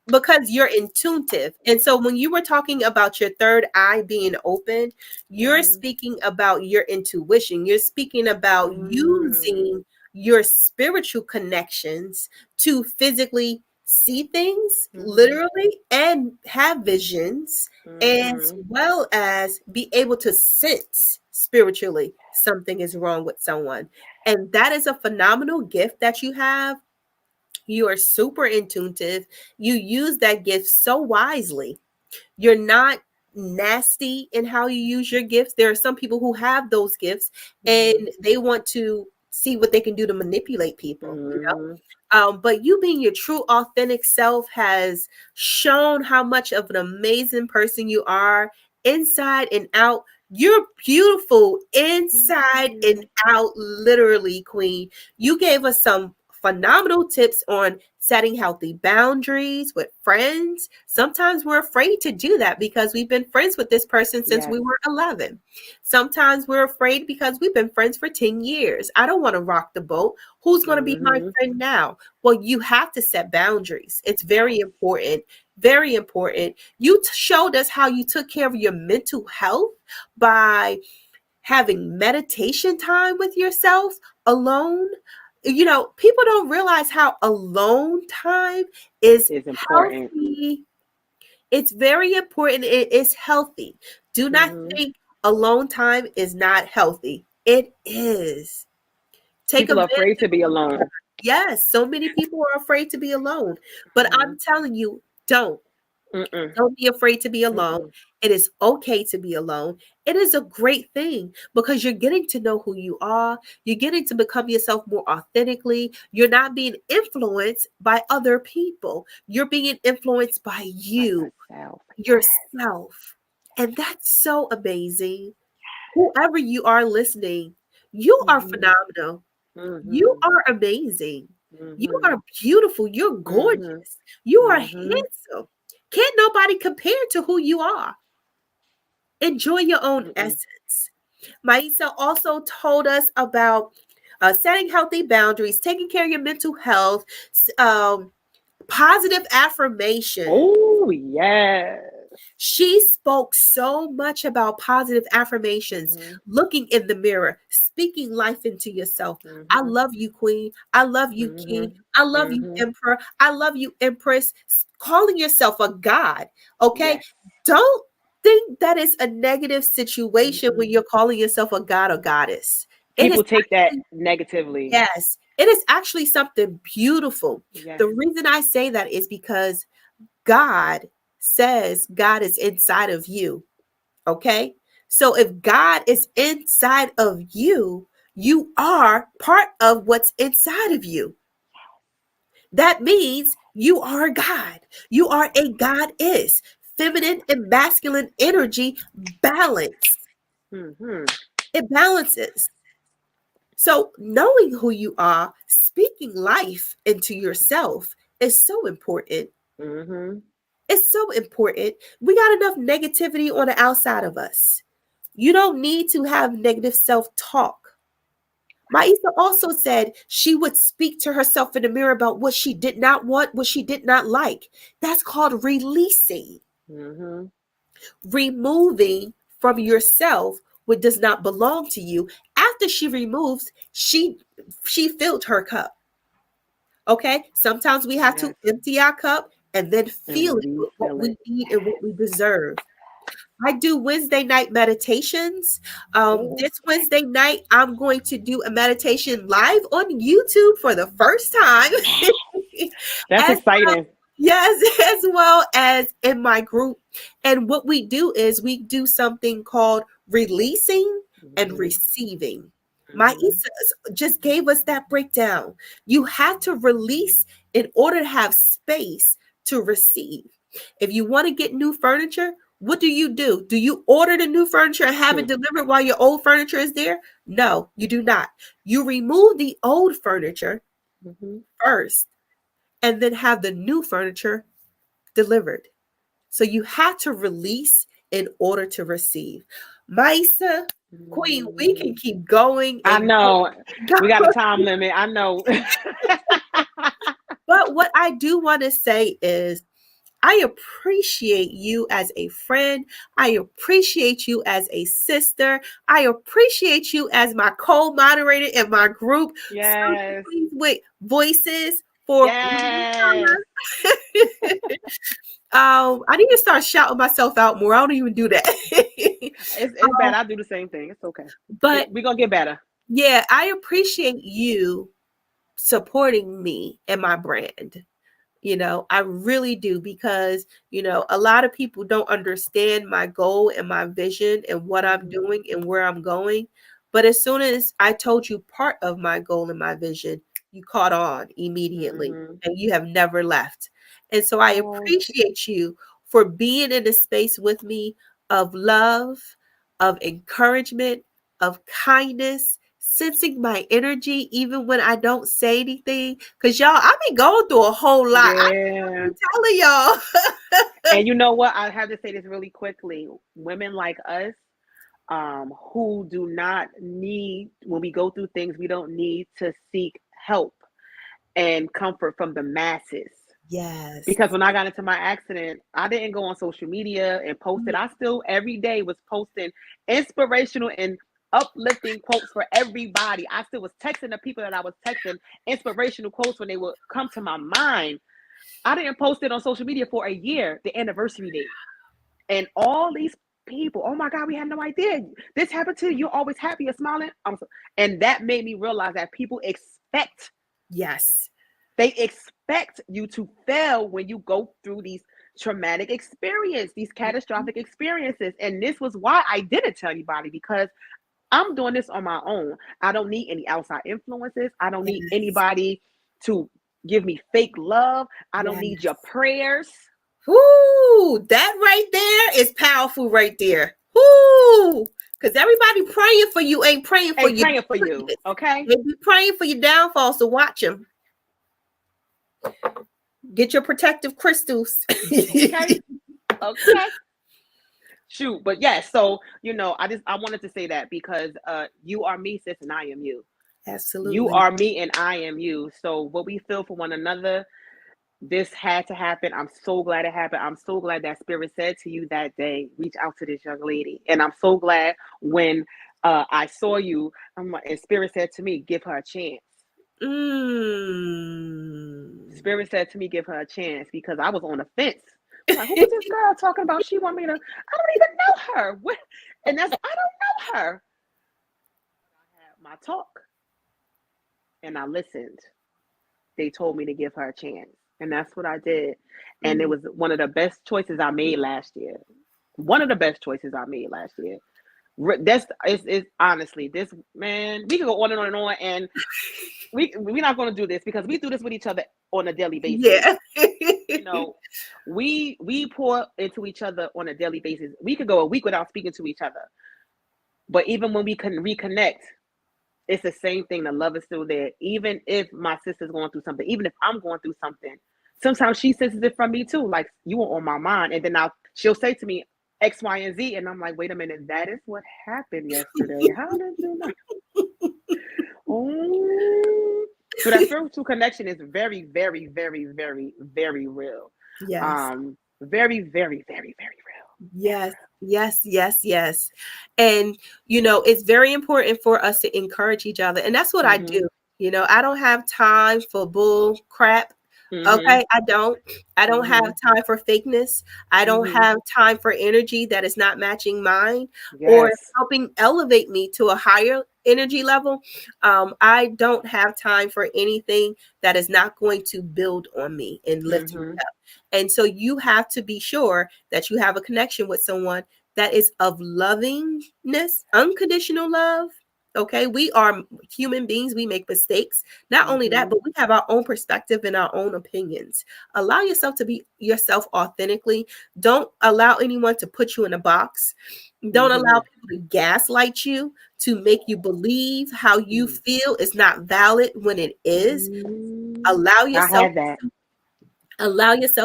Because you're intuitive. And so when you were talking about your third eye being open, you're Mhm. speaking about your intuition. You're speaking about Mm. using your spiritual connections to physically see things Mhm. literally and have visions, as Mhm. well as be able to sense spiritually something is wrong with someone. And that is a phenomenal gift that you have. You are super intuitive. You use that gift so wisely. You're not nasty in how you use your gifts. There are some people who have those gifts Mhm. and they want to see what they can do to manipulate people, you know? Mhm. But you being your true, authentic self has shown how much of an amazing person you are inside and out. You're beautiful Thank inside and you. out, literally, Queen. You gave us some phenomenal tips on setting healthy boundaries with friends. Sometimes we're afraid to do that because we've been friends with this person since Yes. we were 11. Sometimes we're afraid because we've been friends for 10 years. I don't want to rock the boat. Who's going to be my Mhm. friend now? Well, you have to set boundaries. It's very important. Very important. You showed us how you took care of your mental health by having meditation time with yourself alone. You know, people don't realize how alone time is Is important. healthy. It's very important. It is healthy. Do not Mhm. think alone time is not healthy. It is. Take People are advantage afraid of to be alone. it. Yes, so many people are afraid to be alone. But Mhm. I'm telling you, don't. Mm-mm. Don't be afraid to be alone. Mm-mm. It is okay to be alone. It is a great thing because you're getting to know who you are. You're getting to become yourself more authentically. You're not being influenced by other people. You're being influenced by By you, myself. Yes. yourself. And that's so amazing. Whoever you are listening, you are Mhm. phenomenal. You Mhm. are amazing. You are Mhm. beautiful. You're Mhm. gorgeous. You are Mhm. handsome. Can't nobody compare to who you are. Enjoy your own Mm-mm. essence. Maisa also told us about setting healthy boundaries, taking care of your mental health, positive affirmation. Oh yes. She spoke so much about positive affirmations, looking in the mirror, speaking life into yourself. I love you, Queen. I love you, King. I love you, Emperor. I love you, Empress. Calling yourself a God, okay? Yes. Don't think that is a negative situation when you're calling yourself a god or goddess. It is People take that actually, negatively. yes, it is actually something beautiful. Yes. The reason I say that is because God says God is inside of you. Okay. So if God is inside of you, you are part of what's inside of you. That means you are God. You are a goddess. Feminine and masculine energy balance. Mm-hmm. It balances. So knowing who you are, speaking life into yourself is so important. Mm-hmm. It's so important. We got enough negativity on the outside of us. You don't need to have negative self-talk. Maisha also said she would speak to herself in the mirror about what she did not want, what she did not like. That's called releasing, Mm-hmm. removing from yourself what does not belong to you. After she removes, she filled her cup. Okay? Sometimes we have to Yes. empty our cup and then And fill it with what refill we it. need and what we deserve. I do Wednesday night meditations. Oh, This Wednesday night, I'm going to do a meditation live on YouTube for the first time. that's as well, exciting. yes, as well as in my group. And what we do is we do something called releasing and Mm-hmm. receiving. My Mm-hmm. Issa just gave us that breakdown. You have to release in order to have space to receive. If you want to get new furniture, what do? Do you order the new furniture and have it delivered while your old furniture is there? No, you do not. You remove the old furniture Mm-hmm. first and then have the new furniture delivered. So you have to release in order to receive. Maisa, Queen, we Mm-hmm. can keep going I and know. We got a going. time limit. I know. But what I do want to say is I appreciate you as a friend. I appreciate you as a sister. I appreciate you as my co-moderator in my group. Something Yes. please with voices for Yes. I need to start shouting myself out more. I don't even do that. It's bad. I do the same thing. It's okay. But We're gonna get better. yeah, I appreciate you supporting me and my brand. I really do because, a lot of people don't understand my goal and my vision and what I'm doing and where I'm going. But as soon as I told you part of my goal and my vision, you caught on immediately Mm-hmm. and you have never left. And so I Oh, appreciate you for being in a space with me of love, of encouragement, of kindness, sensing my energy even when I don't say anything. Because y'all, I be going through a whole lot. I yeah. be telling y'all. And you know what? I have to say this really quickly. Women like us, who do not need, when we go through things, we don't need to seek help and comfort from the masses. Yes. Because when I got into my accident, I didn't go on social media and post it. I still every day was posting inspirational and uplifting quotes for everybody. I still was texting the people that I was texting inspirational quotes when they would come to my mind. I didn't post it on social media for a year, the anniversary date. And all these people, oh my God, we had no idea. This happened to you. You're always happy and smiling. And that made me realize that people expect, Yes. they expect you to fail when you go through these traumatic experiences, these catastrophic experiences. And this was why I didn't tell anybody, because I'm doing this on my own. I don't need any outside influences. I don't need Yes. anybody to give me fake love. I don't need Yes. your prayers. Whoo, that right there is powerful right there. Whoo, because everybody praying for you ain't praying for Ain't you. praying for you, okay? They be praying for your downfall, so watch them. Get your protective crystals. Okay. Okay. Shoot. But yes, so I wanted to say that because you are me, sis, and I am you. You Absolutely. are me and I am you. So what we feel for one another, This had to happen. I'm so glad it happened. I'm so glad that Spirit said to you that day, reach out to this young lady. And I'm so glad when I saw you, and Spirit said to me, give her a chance. Spirit said to me, give her a chance, because I was on the fence. I'm like, who's this girl talking about? She want me to, I don't even know her. What? And that's, I don't know her. I had my talk and I listened. They told me to give her a chance. And that's what I did. And it was one of the best choices I made last year. One of the best choices I made last year. That's it's honestly, this, man, we can go on and on and on, and we're not going to do this, because we do this with each other on a daily basis. Yeah. You know, we pour into each other on a daily basis. We could go a week without speaking to each other, but even when we can reconnect, it's the same thing. The love is still there. Even if my sister's going through something, even if I'm going through something, sometimes she senses it from me too. Like, you were on my mind, and then she'll say to me X, Y, and Z, and I'm like, wait a minute, that is what happened yesterday. How did you know? Oh. So that spiritual connection is very, very, very, very, very real. Yes. Very, very, very, very real. Yes, yes, yes, yes. And, it's very important for us to encourage each other. And that's what I do. I don't have time for bull crap. Okay, I don't have time for fakeness. I don't have time for energy that is not matching mine or helping elevate me to a higher energy level. I don't have time for anything that is not going to build on me and lift me up. And so you have to be sure that you have a connection with someone that is of lovingness, unconditional love. Okay, we are human beings. We make mistakes. Not only that, but we have our own perspective and our own opinions. Allow yourself to be yourself authentically. Don't allow anyone to put you in a box. Don't allow people to gaslight you, to make you believe how you feel is not valid when it is. Allow yourself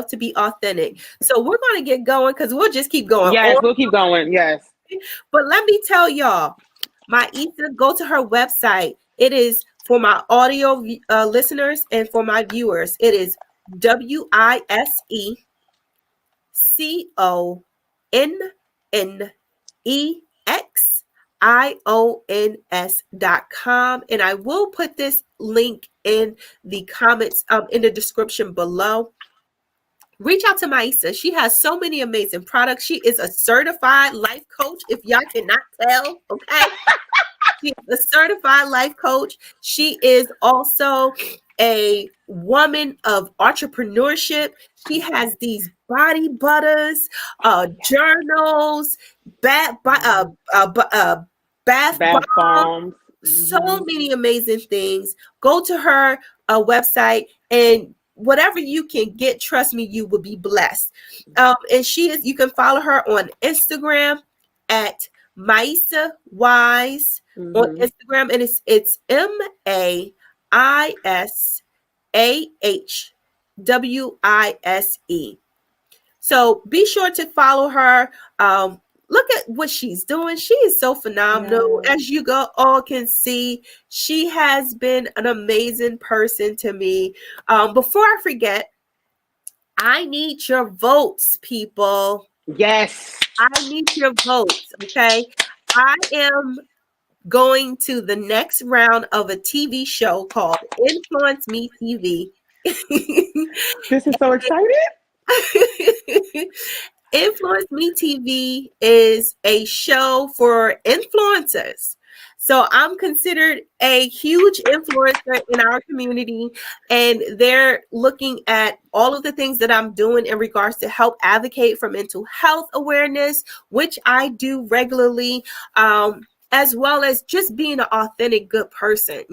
to be authentic. So we're going to get going, because we'll just keep going. Yes, we'll keep going. Yes. But let me tell y'all, Maisha, go to her website. It is for my audio listeners and for my viewers. It is WISECONNEXIONS.com. And I will put this link in the comments, in the description below. Reach out to Maisha. She has so many amazing products. She is a certified life coach, if y'all cannot tell, okay? She's a certified life coach. She is also a woman of entrepreneurship. She has these body butters, journals, bath bombs, so many amazing things. Go to her website, and whatever you can get, trust me, you will be blessed. And you can follow her on Instagram at Maisha Wise on Instagram, and it's MAISHWISE. So be sure to follow her. Look at what she's doing. She is so phenomenal. Yeah. As you all can see, she has been an amazing person to me. Before I forget, I need your votes, people. Yes. I need your votes, okay? I am going to the next round of a TV show called Influence Me TV. This is so exciting. Influence Me TV is a show for influencers. So I'm considered a huge influencer in our community, and they're looking at all of the things that I'm doing in regards to help advocate for mental health awareness, which I do regularly, as well as just being an authentic, good person,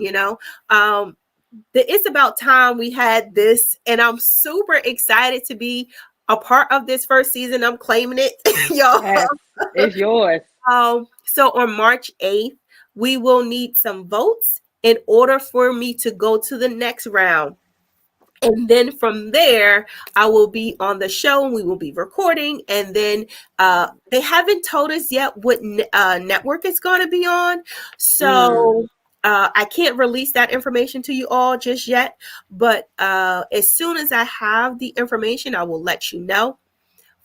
It's about time we had this, and I'm super excited to be a part of this first season. I'm claiming it, y'all. Yes, it's yours. So on March 8th, we will need some votes in order for me to go to the next round. And then from there, I will be on the show, and we will be recording. And then they haven't told us yet what network it's going to be on. So I can't release that information to you all just yet, but as soon as I have the information, I will let you know.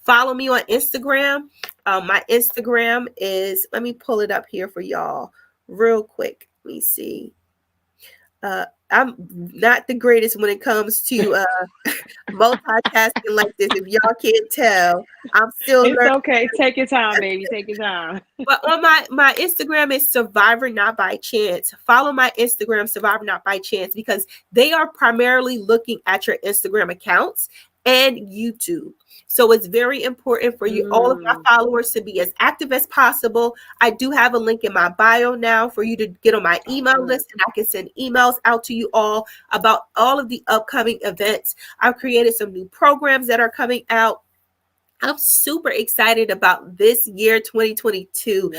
Follow me on Instagram. My Instagram is, let me pull it up here for y'all real quick. Let me see. I'm not the greatest when it comes to multitasking like this. If y'all can't tell, I'm still It's learning. okay. Take your time, baby. Take your time. But on my Instagram is Survivor Not by Chance. Follow my Instagram, Survivor Not by Chance, because they are primarily looking at your Instagram accounts and YouTube. So it's very important for you, all of my followers, to be as active as possible. I do have a link in my bio now for you to get on my email list, and I can send emails out to you all about all of the upcoming events. I've created some new programs that are coming out. I'm super excited about this year 2022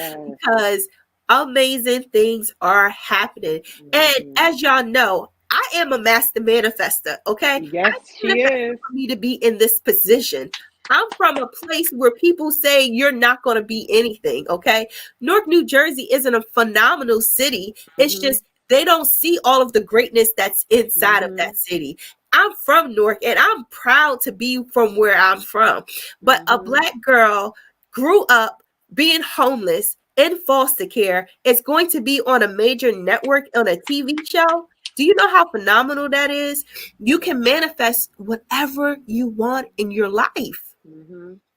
because amazing things are happening. And as y'all know, I am a master manifester, okay? Yes, she is. For me to be in this position. I'm from a place where people say you're not going to be anything, okay? Newark, New Jersey isn't a phenomenal city. It's just they don't see all of the greatness that's inside of that city. I'm from Newark, and I'm proud to be from where I'm from. But a Black girl grew up being homeless in foster care. Is going to be on a major network on a TV show. Do you know how phenomenal that is? You can manifest whatever you want in your life.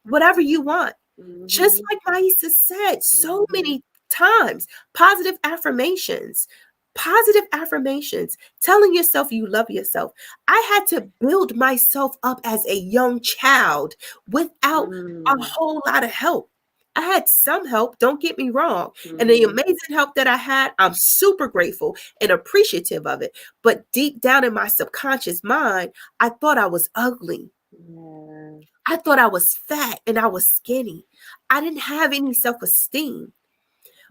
Whatever you want. Just like Maisha said so many times, positive affirmations, telling yourself you love yourself. I had to build myself up as a young child without a whole lot of help. I had some help, don't get me wrong. And the amazing help that I had, I'm super grateful and appreciative of it. But deep down in my subconscious mind, I thought I was ugly. I thought I was fat and I was skinny. I didn't have any self-esteem.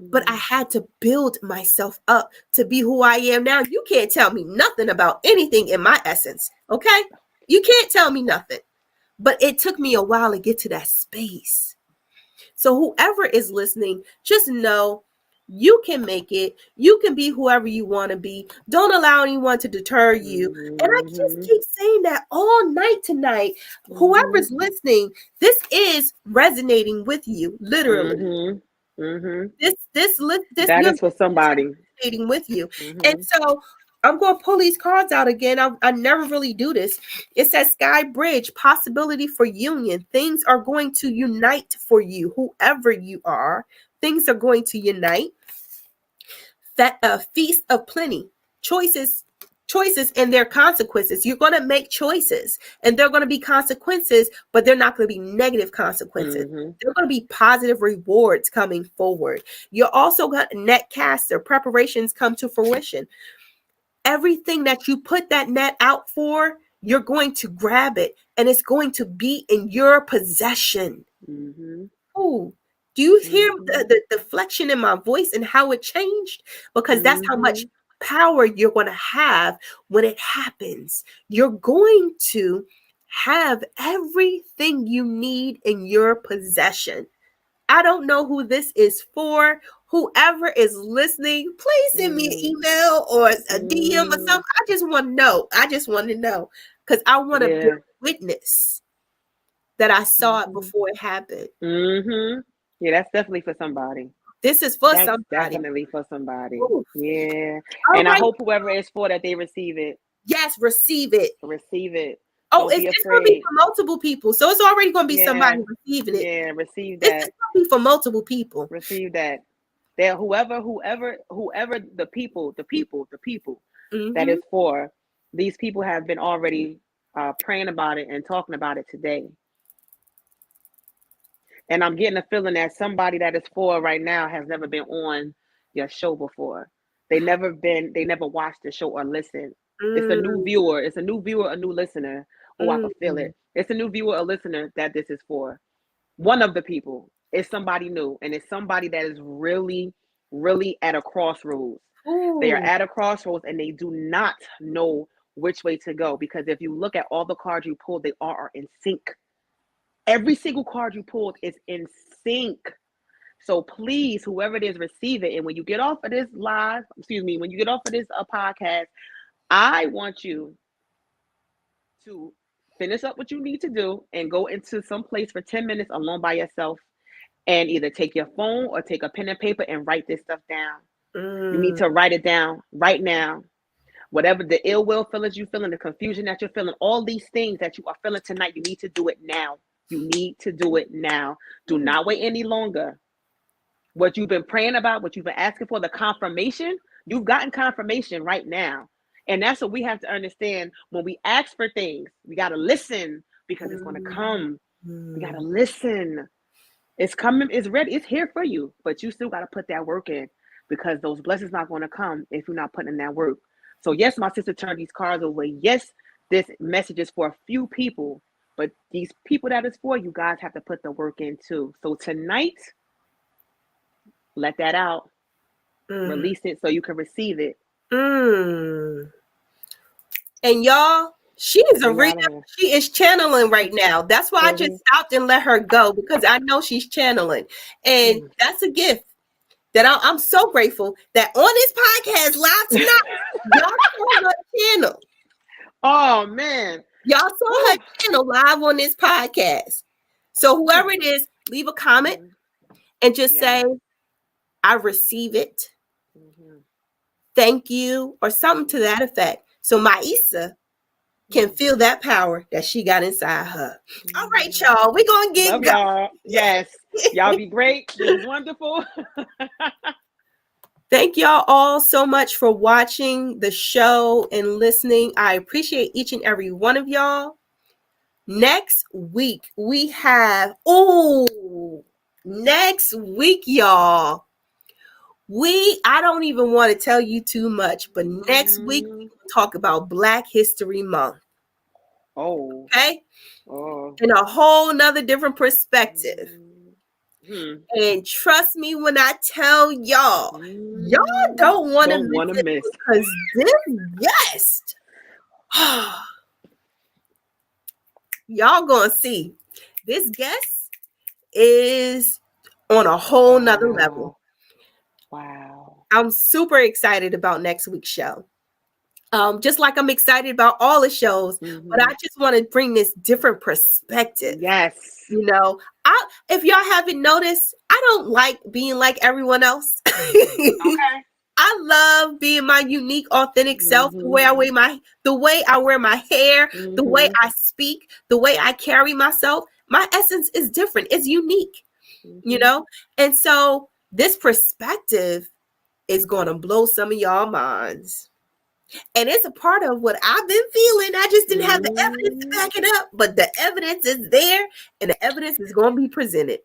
But I had to build myself up to be who I am now. You can't tell me nothing about anything in my essence, okay? You can't tell me nothing. But it took me a while to get to that space. So whoever is listening, just know you can make it. You can be whoever you want to be. Don't allow anyone to deter you. And I just keep saying that all night tonight. Whoever's listening, this is resonating with you, literally. This that is for somebody resonating with you. And so I'm going to pull these cards out again. I never really do this. It says Sky Bridge, possibility for union. Things are going to unite for you, whoever you are. Things are going to unite. That feast of plenty, choices and their consequences. You're going to make choices, and they're going to be consequences, but they're not going to be negative consequences. They're going to be positive rewards coming forward. You're also got net caster, preparations come to fruition. Everything that you put that net out for, you're going to grab it, and it's going to be in your possession. Ooh. Do you hear the deflection in my voice and how it changed? Because that's how much power you're going to have when it happens. You're going to have everything you need in your possession. I don't know who this is for. Whoever is listening, please send me an email or a DM or something. I just want to know. Because I want to be a witness that I saw it before it happened. Yeah, that's definitely for somebody. This is for somebody. Definitely for somebody. Ooh. Yeah. All and right. I hope whoever it's for that they receive it. Yes, receive it. Receive it. Oh, it's going to be for multiple people. So it's already going to be somebody receiving it. Yeah, receive that. It's going to be for multiple people. Receive that. That whoever the people that is for, these people have been already praying about it and talking about it today. And I'm getting a feeling that somebody that is for right now has never been on your show before. They never watched the show or listened. It's a new viewer. It's a new viewer, a new listener. Oh, I can feel it. It's a new viewer, a listener that this is for. One of the people is somebody new, and it's somebody that is really, really at a crossroads. They are at a crossroads, and they do not know which way to go. Because if you look at all the cards you pulled, they are in sync. Every single card you pulled is in sync. So please, whoever it is, receive it. And when you get off of this when you get off of this podcast, I want you to finish up what you need to do and go into some place for 10 minutes alone by yourself, and either take your phone or take a pen and paper and write this stuff down. You need to write it down right now. Whatever the ill will feelings you feeling, the confusion that you're feeling, all these things that you are feeling tonight, you need to do it now. You need to do it now. Do not wait any longer. What you've been praying about, what you've been asking for, the confirmation, you've gotten confirmation right now. And that's what we have to understand. When we ask for things, we got to listen, because it's going to come. We got to listen. It's coming. It's ready. It's here for you. But you still got to put that work in, because those blessings not going to come if you're not putting in that work. So yes, my sister turned these cards away. Yes, this message is for a few people, but these people that is for, you guys have to put the work in too. So tonight, let that out. Release it so you can receive it. And y'all, she is channeling right now. That's why I just stopped and let her go, because I know she's channeling. And that's a gift that I'm so grateful that on this podcast live tonight, y'all saw her channel. Oh, man. Y'all saw her channel live on this podcast. So whoever it is, leave a comment and just say, I receive it. Thank you, or something to that effect. So Maisha can feel that power that she got inside her. All right, y'all. We're going to get going. Yes. Y'all be great. It was wonderful. Thank y'all all so much for watching the show and listening. I appreciate each and every one of y'all. Next week, y'all. I don't even want to tell you too much, but next week we will talk about Black History Month. Oh. Okay? Oh. In a whole nother different perspective. And trust me when I tell y'all don't want to miss it, because this guest, y'all gonna see, this guest is on a whole nother level. Wow. I'm super excited about next week's show. Just like I'm excited about all the shows, but I just want to bring this different perspective. Yes. You know, if y'all haven't noticed, I don't like being like everyone else. Okay. I love being my unique, authentic self, the way I wear my hair, the way I speak, the way I carry myself. My essence is different. It's unique, you know? And so this perspective is going to blow some of y'all minds. And it's a part of what I've been feeling. I just didn't have the evidence to back it up, but the evidence is there, and the evidence is going to be presented.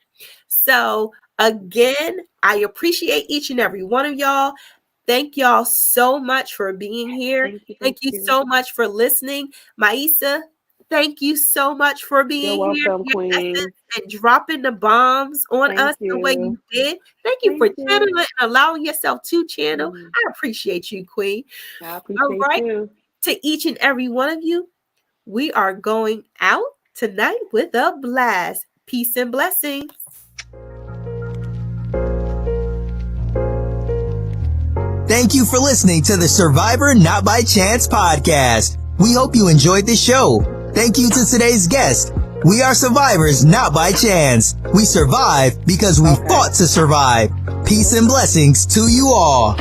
So again, I appreciate each and every one of y'all. Thank y'all so much for being here. Thank you so much for listening. Maisha, thank you so much for being You're welcome, Queen. And dropping the bombs on us the way you did. Thank you for channeling and allowing yourself to channel. I appreciate you, Queen. I appreciate you. To each and every one of you, we are going out tonight with a blast. Peace and blessings. Thank you for listening to the Survivor Not by Chance podcast. We hope you enjoyed the show. Thank you to today's guest. We are survivors not by chance. We survive because we fought to survive. Peace and blessings to you all.